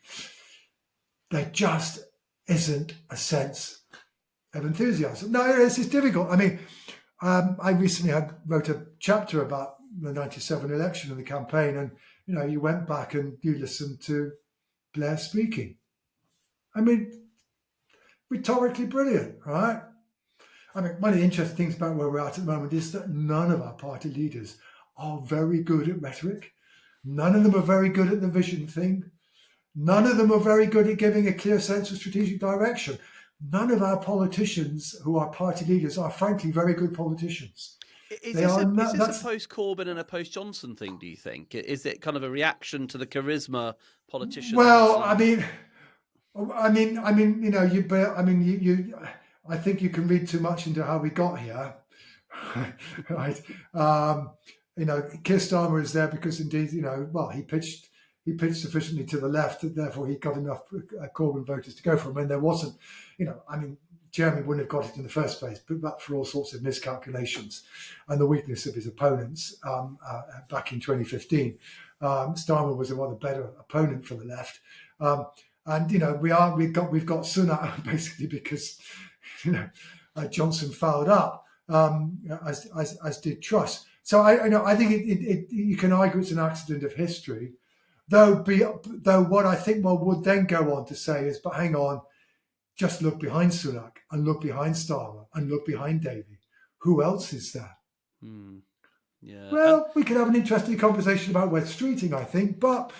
there just isn't a sense of enthusiasm. No, it's difficult. I mean, I recently wrote a chapter about the 97 election and the campaign, and you went back and you listened to Blair speaking. I mean, rhetorically brilliant, right? I mean, one of the interesting things about where we're at the moment is that none of our party leaders are very good at rhetoric. None of them are very good at the vision thing. None of them are very good at giving a clear sense of strategic direction. None of our politicians who are party leaders are, frankly, very good politicians. Is They this are not. a post Corbin and a post Johnson thing? Do you think? Is it kind of a reaction to the charisma politicians? Well, I mean, I think you can read too much into how we got here, right? Keir Starmer is there because indeed, he pitched sufficiently to the left, and therefore he got enough Corbyn voters to go for him. And there wasn't, Jeremy wouldn't have got it in the first place, but for all sorts of miscalculations and the weakness of his opponents back in 2015. Starmer was a rather better opponent for the left. And we've got Sunak basically because Johnson fouled up as did Truss. So I think you can argue it's an accident of history, though what I think one would then go on to say is, but hang on, just look behind Sunak and look behind Starmer and look behind Davey. Who else is there? Yeah. Well, we could have an interesting conversation about West Streeting, I think, but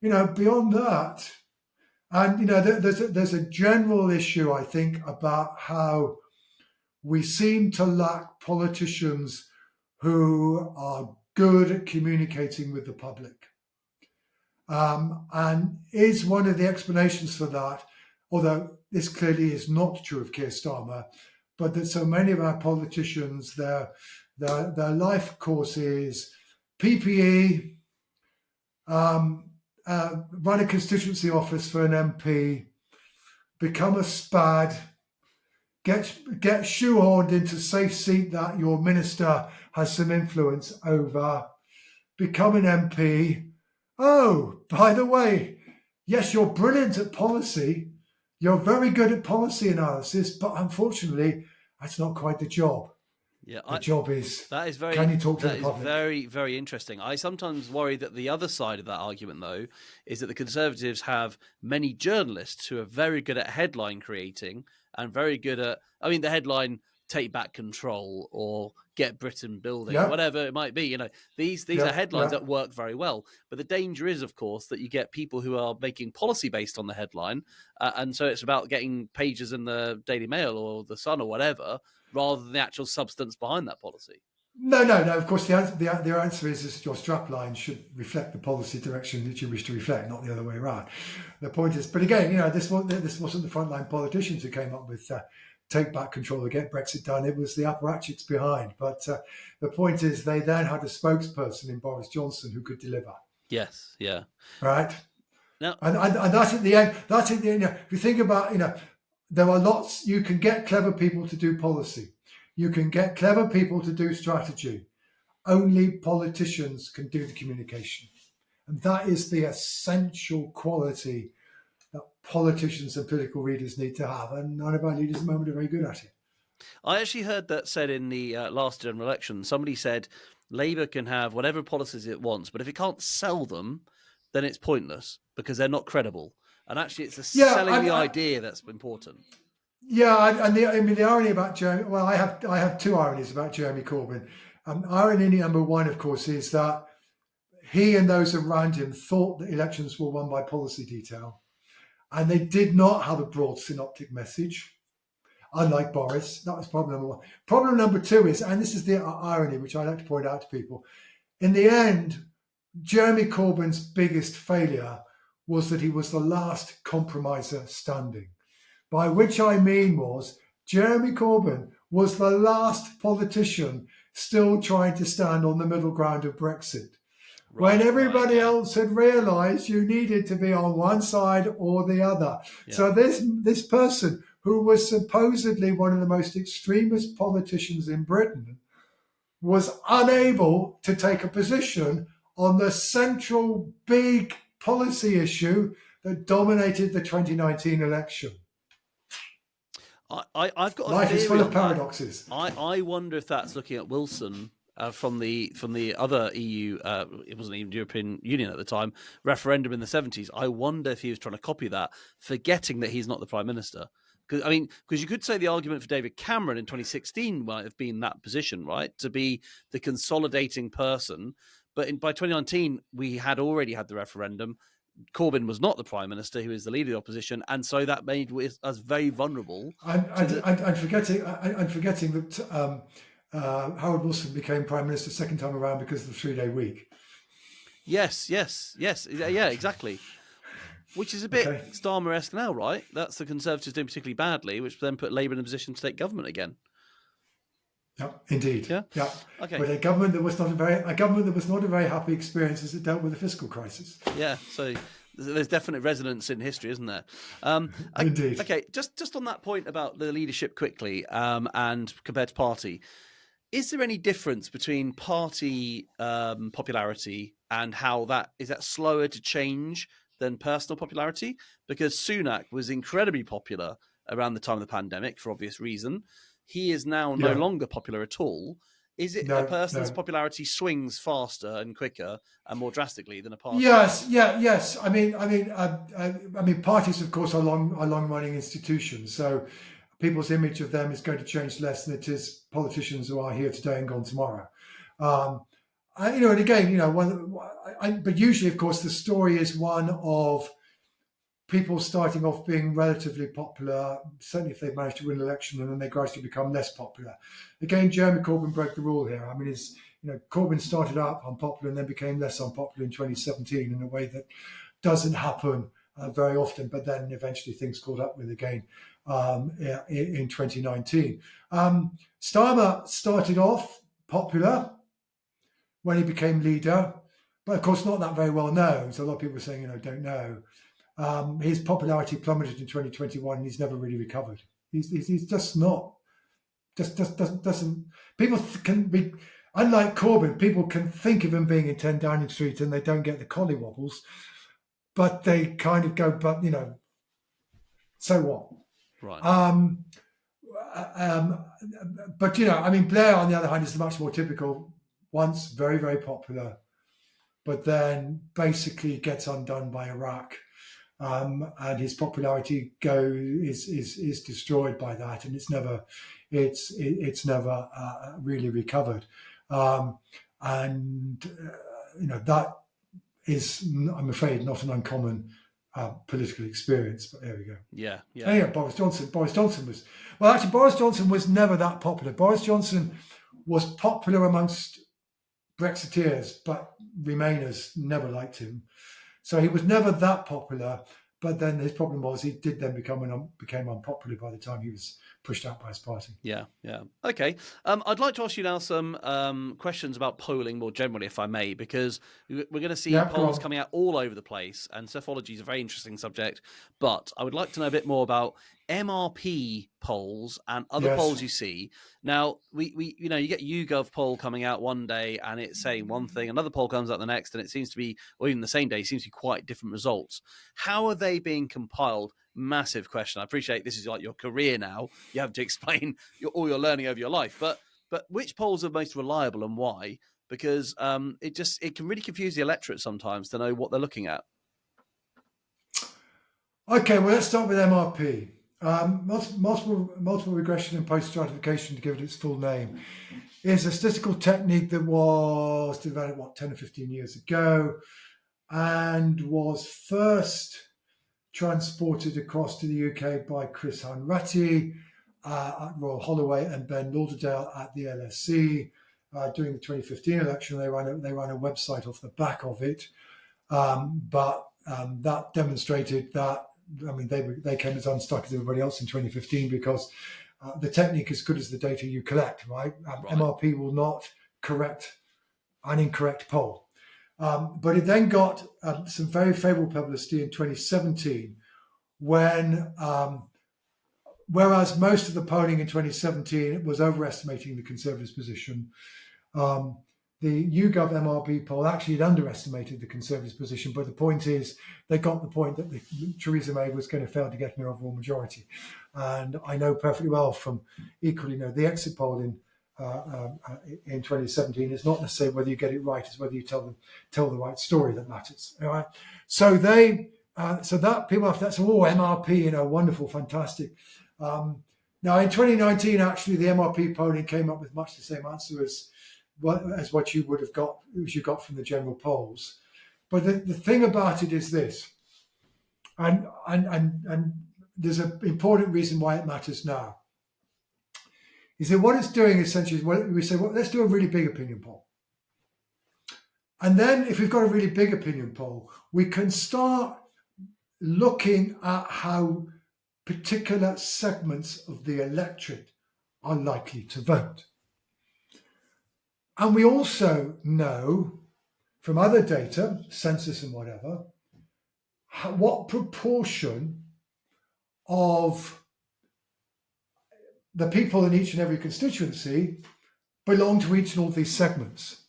beyond that. And there's a general issue, I think, about how we seem to lack politicians who are good at communicating with the public. And is one of the explanations for that, although this clearly is not true of Keir Starmer, but that so many of our politicians, their life course is PPE, run a constituency office for an MP, become a SPAD, get shoehorned into safe seat that your minister has some influence over, become an MP. Oh, by the way, yes, you're brilliant at policy. You're very good at policy analysis, but unfortunately, that's not quite the job. Yeah, the job is, that is very, can you talk to the public? That is very, very interesting. I sometimes worry that the other side of that argument, though, is that the Conservatives have many journalists who are very good at headline creating and very good at, the headline, take back control or get Britain building, whatever it might be. These are headlines that work very well. But the danger is, of course, that you get people who are making policy based on the headline. And so it's about getting pages in the Daily Mail or the Sun or whatever, rather than the actual substance behind that policy. No. Of course, the answer is your strapline should reflect the policy direction that you wish to reflect, not the other way around. The point is, but again, this wasn't the frontline politicians who came up with take back control or get Brexit done. It was the apparatchiks behind. But the point is, they then had a spokesperson in Boris Johnson who could deliver. Yes. Yeah. Right. Now, and that's at the end. That's at the end. If you think about, there are lots. You can get clever people to do policy. You can get clever people to do strategy. Only politicians can do the communication. And that is the essential quality that politicians and political readers need to have. And none of our leaders at the moment are very good at it. I actually heard that said in the last general election. Somebody said Labour can have whatever policies it wants, but if it can't sell them, then it's pointless because they're not credible. And actually, it's selling the idea that's important. Yeah, and the irony about Jeremy. Well, I have two ironies about Jeremy Corbyn. Irony number one, of course, is that he and those around him thought that elections were won by policy detail, and they did not have a broad synoptic message. Unlike Boris, that was problem number one. Problem number two is, and this is the irony which I like to point out to people, in the end, Jeremy Corbyn's biggest failure was that he was the last compromiser standing. By which I mean was Jeremy Corbyn was the last politician still trying to stand on the middle ground of Brexit. When everybody else had realised you needed to be on one side or the other. Yeah. So this person who was supposedly one of the most extremist politicians in Britain was unable to take a position on the central big policy issue that dominated the 2019 election. I've got life is full of paradoxes. I wonder if that's looking at Wilson from the other EU. It wasn't even European Union at the time. Referendum in the 70s. I wonder if he was trying to copy that, forgetting that he's not the prime minister. Because you could say the argument for David Cameron in 2016 might have been that position, right, to be the consolidating person. But by 2019, we had already had the referendum. Corbin was not the prime minister; he was the leader of the opposition, and so that made us very vulnerable. I'm forgetting that Harold Wilson became prime minister second time around because of the 3-day week. Yes, yeah, exactly. Which is a bit Starmer-esque now, right? That's the Conservatives doing particularly badly, which then put Labour in a position to take government again. Yeah, indeed. Yeah. Okay. But a government that was not a very happy experience as it dealt with the fiscal crisis. Yeah. So there's definite resonance in history, isn't there? Indeed. Okay. Just on that point about the leadership quickly, and compared to party, is there any difference between party popularity and how that slower to change than personal popularity? Because Sunak was incredibly popular around the time of the pandemic for obvious reason. He is now no longer popular at all. Is it a person's popularity swings faster and quicker and more drastically than a party? Yes. I mean, parties, of course, are long-running institutions. So people's image of them is going to change less than it is politicians who are here today and gone tomorrow. And again, but usually, of course, the story is one of people starting off being relatively popular, certainly if they've managed to win an election, and then they gradually become less popular. Again, Jeremy Corbyn broke the rule here. I mean, Corbyn started out unpopular and then became less unpopular in 2017 in a way that doesn't happen very often, but then eventually things caught up with again in 2019. Starmer started off popular when he became leader, but of course not that very well known. So a lot of people are saying, don't know. His popularity plummeted in 2021 and he's never really recovered. He's just not, doesn't, people can be, unlike Corbyn, people can think of him being in 10 Downing Street and they don't get the collie wobbles, but they kind of go, but so what? Right. But Blair, on the other hand, is much more typical. Once very, very popular, but then basically gets undone by Iraq, and his popularity is destroyed by that, and it's never really recovered. That is, I'm afraid, not an uncommon political experience. But there we go. Yeah. Anyway, Boris Johnson was never that popular. Boris Johnson was popular amongst Brexiteers, but Remainers never liked him. So he was never that popular, but then his problem was he did then became unpopular by the time he was pushed out by his party. Yeah. Okay. I'd like to ask you now some questions about polling more generally, if I may, because we're going to see polls coming out all over the place, and psephology is a very interesting subject. But I would like to know a bit more about MRP polls and other polls you see. Now, we you get YouGov poll coming out one day and it's saying one thing, another poll comes out the next, and it seems to be, or even the same day, seems to be quite different results. How are they being compiled? Massive question. I appreciate this is like your career now. You have to explain all your learning over your life, but which polls are most reliable and why? Because it can really confuse the electorate sometimes to know what they're looking at. Okay, well, let's start with MRP. Multiple regression and post-stratification, to give it its full name, is a statistical technique that was developed 10 or 15 years ago and was first transported across to the UK by Chris Hanratty at Royal Holloway and Ben Lauderdale at the LSE during the 2015 election. They ran a website off the back of it, but that demonstrated that they came as unstuck as everybody else in 2015 because the technique is as good as the data you collect. Right? MRP will not correct an incorrect poll. But it then got some very favourable publicity in 2017 when, whereas most of the polling in 2017 was overestimating the Conservatives' position, the YouGov MRP poll actually had underestimated the Conservatives' position. But the point is, they got the point that Theresa May was going to fail to get an overall majority. And I know perfectly well from equally, the exit poll in in 2017. It's not necessarily whether you get it right; it's whether you tell the right story that matters. All right. So so that people after that say, "Oh, MRP, wonderful, fantastic." Now in 2019, actually, the MRP polling came up with much the same answer as what you would have got, as you got from the general polls. But the thing about it is this, and there's an important reason why it matters now. Is that what it's doing essentially is we say, well, let's do a really big opinion poll. And then if we've got a really big opinion poll, we can start looking at how particular segments of the electorate are likely to vote. And we also know from other data, census and whatever, what proportion of the people in each and every constituency belong to each and all these segments.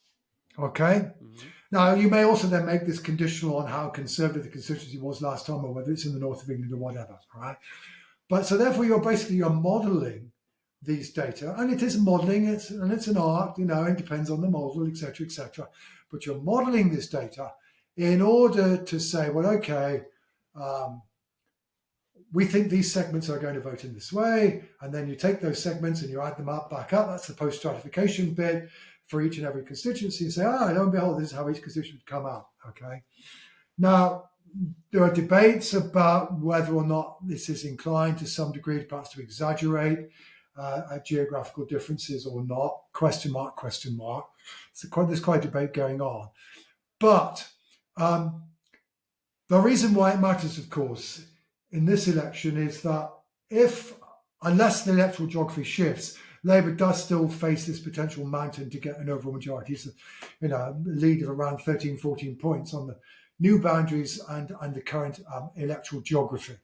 Okay? Mm-hmm. Now, you may also then make this conditional on how conservative the constituency was last time, or whether it's in the north of England or whatever. All right? But so therefore, you're modelling these data, and it is modelling, it's an art, it depends on the model, etc., etc. But you're modelling this data in order to say, well, okay, we think these segments are going to vote in this way, and then you take those segments and you add them back up. That's the post-stratification bit for each and every constituency, and say, lo and behold, this is how each constituency would come out. Okay. Now, there are debates about whether or not this is inclined to some degree, perhaps to exaggerate geographical differences or not. Question mark, question mark. There's quite a debate going on. But the reason why it matters, of course, in this election is that unless the electoral geography shifts, Labour does still face this potential mountain to get an overall majority. It's a lead of around 13, 14 points on the new boundaries and the current electoral geography.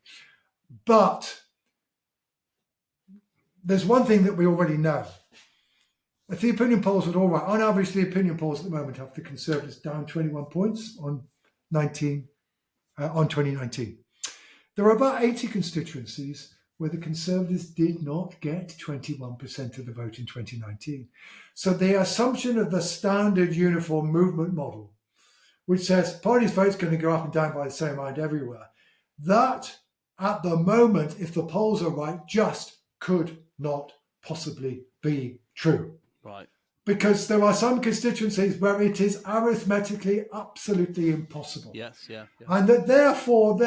But there's one thing that we already know. If the opinion polls are all right, on average, the opinion polls at the moment have the Conservatives down 21 points on 2019. There are about 80 constituencies where the Conservatives did not get 21% of the vote in 2019. So the assumption of the standard uniform movement model, which says parties' vote's going to go up and down by the same amount everywhere, that at the moment, if the polls are right, just could not possibly be true. Right. Because there are some constituencies where it is arithmetically absolutely impossible. Yes, yeah. And that therefore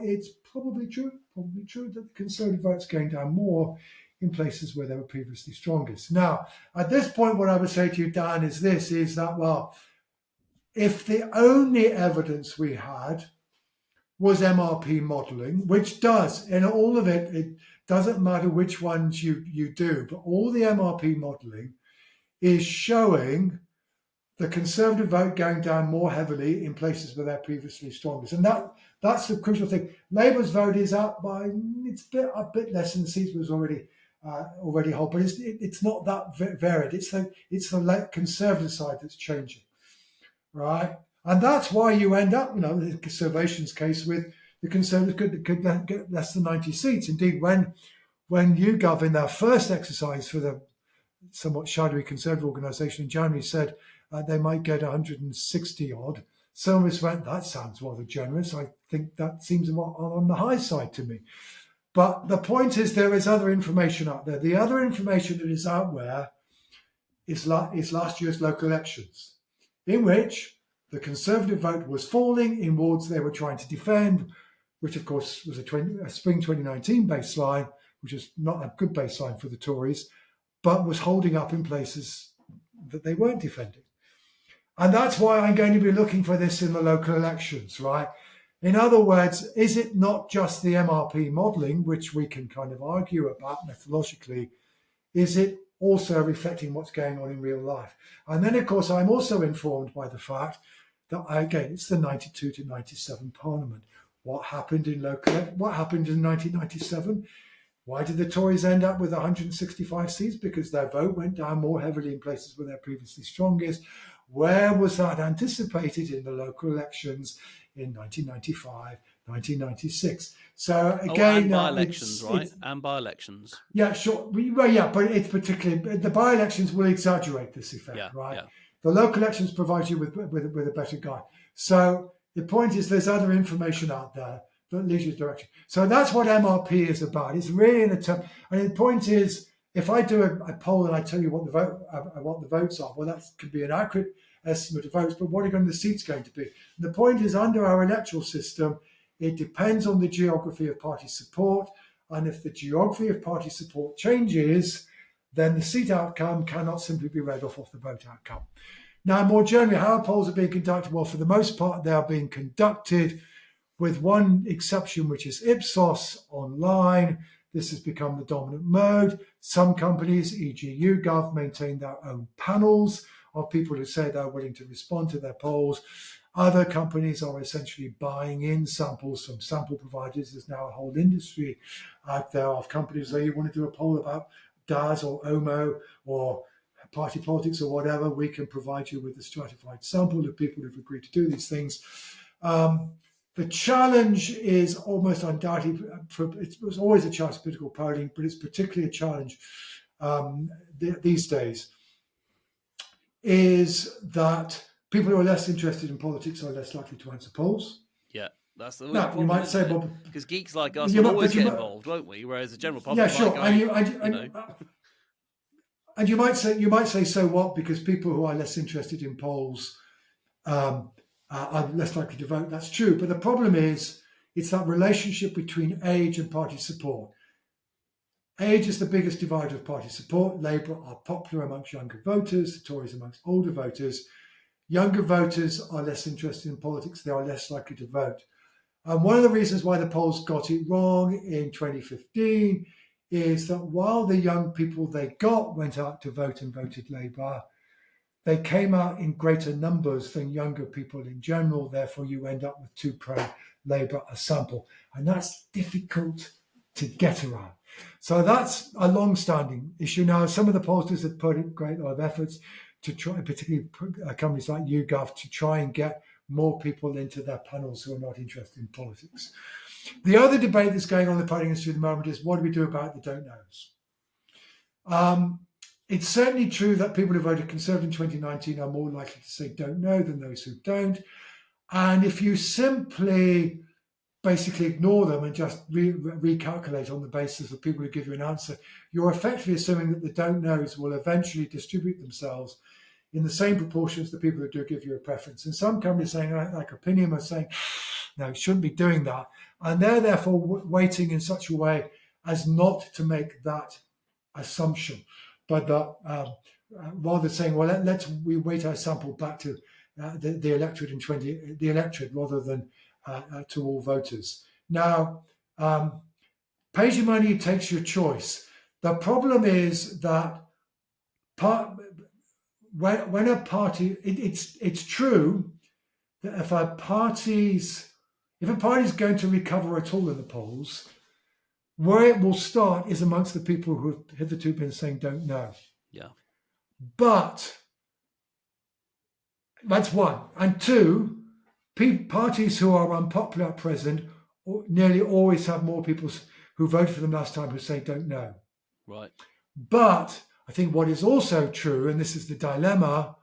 it's probably true that the Conservative vote's going down more in places where they were previously strongest. Now, at this point, what I would say to you, Dan, is that, well, if the only evidence we had was MRP modelling, which does, in all of it, it doesn't matter which ones you do, but all the MRP modelling is showing the Conservative vote going down more heavily in places where they're previously strongest. And that's the crucial thing. Labour's vote is up by, it's a bit less than the seats was already hold, but it's not that varied. It's the Conservative side that's changing, right? And that's why you end up, in the Conservation's case, with the Conservatives could get less than 90 seats. Indeed, when YouGov in their first exercise for the somewhat shadowy Conservative organisation in January said they might get 160 odd, some of us went, that sounds rather generous. I think that seems on the high side to me. But the point is, there is other information out there. The other information that is out there is last year's local elections, in which the Conservative vote was falling in wards they were trying to defend, which of course was a spring 2019 baseline, which is not a good baseline for the Tories, but was holding up in places that they weren't defending. And that's why I'm going to be looking for this in the local elections, right? In other words, is it not just the MRP modelling, which we can kind of argue about methodologically, is it also reflecting what's going on in real life? And then, of course, I'm also informed by the fact that, again, it's the 92 to 97 Parliament. What happened in 1997? Why did the Tories end up with 165 seats? Because their vote went down more heavily in places where they're previously strongest. Where was that anticipated in the local elections in 1995, 1996. So Oh, again, and by-elections, right? it's And by-elections. yeah, sure. Well, yeah, but it's particularly the by-elections will exaggerate this Yeah, effect, right? yeah. The local elections provide you with a better guide. So the point is, there's other information out there that leads you direction. So that's what MRP is about. It's really an attempt. And the point is, if I do a poll and I tell you what the votes are, well, that could be an accurate estimate of votes. But what are the seats going to be? And the point is, under our electoral system, it depends on the geography of party support. And if the geography of party support changes, then the seat outcome cannot simply be read off the vote outcome. Now, more generally, how polls are being conducted? Well, for the most part, they are being conducted with one exception, which is Ipsos online. This has become the dominant mode. Some companies, e.g. YouGov, maintain their own panels of people who say they're willing to respond to their polls. Other companies are essentially buying in samples from sample providers. There's now a whole industry out there of companies that you want to do a poll about DAS or OMO or party politics or whatever. We can provide you with a stratified sample of people who've agreed to do these things. The challenge is almost undoubtedly, it was always a challenge of political polling, but it's particularly a challenge these days, is that people who are less interested in politics are less likely to answer polls. Yeah, that's the Now, you might say, well, because geeks like us will always get involved, won't we? Whereas the general public, yeah, sure, and you might say, so what? Because people who are less interested in polls are less likely to vote. That's true, but the problem is it's that relationship between age and party support. Age is the biggest divider of party support. Labour are popular amongst younger voters, the Tories amongst older voters. Younger voters are less interested in politics. They are less likely to vote. And one of the reasons why the polls got it wrong in 2015 is that while the young people they got went out to vote and voted Labour, they came out in greater numbers than younger people in general. Therefore, you end up with too pro-Labour a sample. And that's difficult to get around. So that's a long-standing issue. Now, some of the pollsters have put in a great lot of efforts to try, particularly companies like YouGov, to try and get more people into their panels who are not interested in politics. The other debate that's going on in the polling industry at the moment is, what do we do about the don't knows? It's certainly true that people who voted Conservative in 2019 are more likely to say don't know than those who don't. And if you simply basically ignore them and just recalculate on the basis of people who give you an answer, you're effectively assuming that the don't knows will eventually distribute themselves in the same proportion as the people who do give you a preference. And some companies saying, like Opinion, are saying, no, you shouldn't be doing that. And they're therefore waiting in such a way as not to make that assumption, but that rather saying, well, we weight our sample back to the electorate rather than to all voters. Now, pay your money, takes your choice. The problem is that when a party, it's true that if a party's going to recover at all in the polls, where it will start is amongst the people who have hitherto been saying don't know. Yeah. But that's one. And two, parties who are unpopular at present nearly always have more people who voted for them last time who say don't know. Right. But I think what is also true, and this is the dilemma,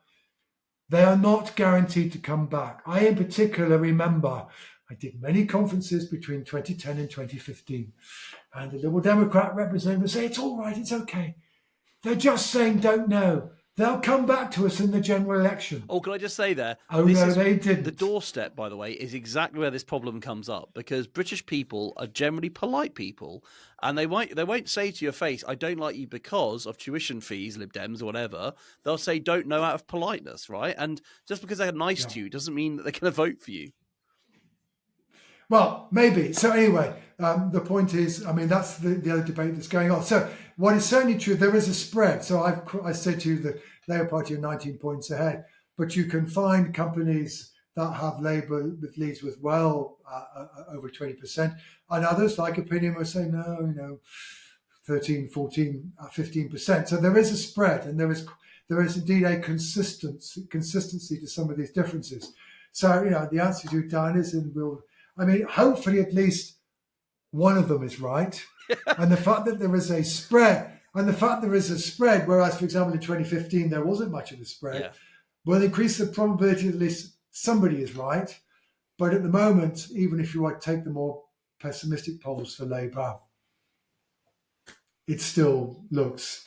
they are not guaranteed to come back. I, in particular, remember I did many conferences between 2010 and 2015. And the Liberal Democrat representatives say, it's all right, it's okay. They're just saying don't know. They'll come back to us in the general election. Oh, can I just say there? Oh, no, they didn't. The doorstep, by the way, is exactly where this problem comes up, because British people are generally polite people, and they won't say to your face, I don't like you because of tuition fees, Lib Dems or whatever. They'll say don't know out of politeness, right? And just because they're nice to you doesn't mean that they're going to vote for you. Well, maybe. So anyway, the point is, I mean, that's the other debate that's going on. So what is certainly true, there is a spread. So I said to you the Labour Party are 19 points ahead, but you can find companies that have Labour with leads with well over 20%, and others like Opinion will say, no, 13, 14, 15%. So there is a spread, and there is indeed a consistency to some of these differences. So, the answer to Dan is, and I mean, hopefully at least one of them is right. And the fact that there is a spread, whereas, for example, in 2015, there wasn't much of a spread, will increase the probability that at least somebody is right. But at the moment, even if you take the more pessimistic polls for Labour, it still looks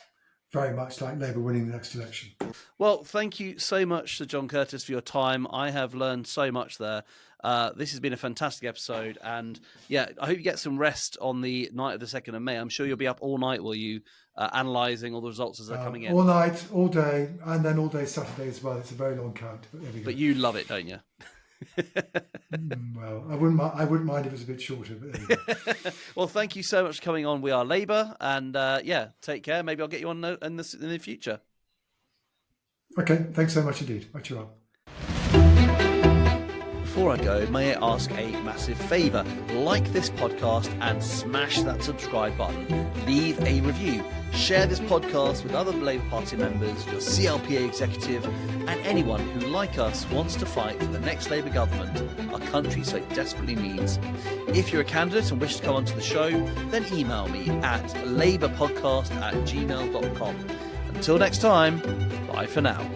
very much like Labour winning the next election. Well, thank you so much to John Curtice for your time. I have learned so much there. This has been a fantastic episode. And I hope you get some rest on the night of the 2nd of May. I'm sure you'll be up all night while you analysing all the results as they're coming in. All night, all day, and then all day Saturday as well. It's a very long count. But you love it, don't you? Well, I wouldn't mind if it was a bit shorter. But anyway. Well, thank you so much for coming on We Are Labour, and take care. Maybe I'll get you on in the future. Okay, thanks so much indeed. Much you are. Before I go, may I ask a massive favour? Like this podcast and smash that subscribe button. Leave a review. Share this podcast with other Labour Party members, your CLPA executive, and anyone who, like us, wants to fight for the next Labour government our country so desperately needs. If you're a candidate and wish to come onto the show, then email me at labourpodcast@gmail.com. Until next time, bye for now.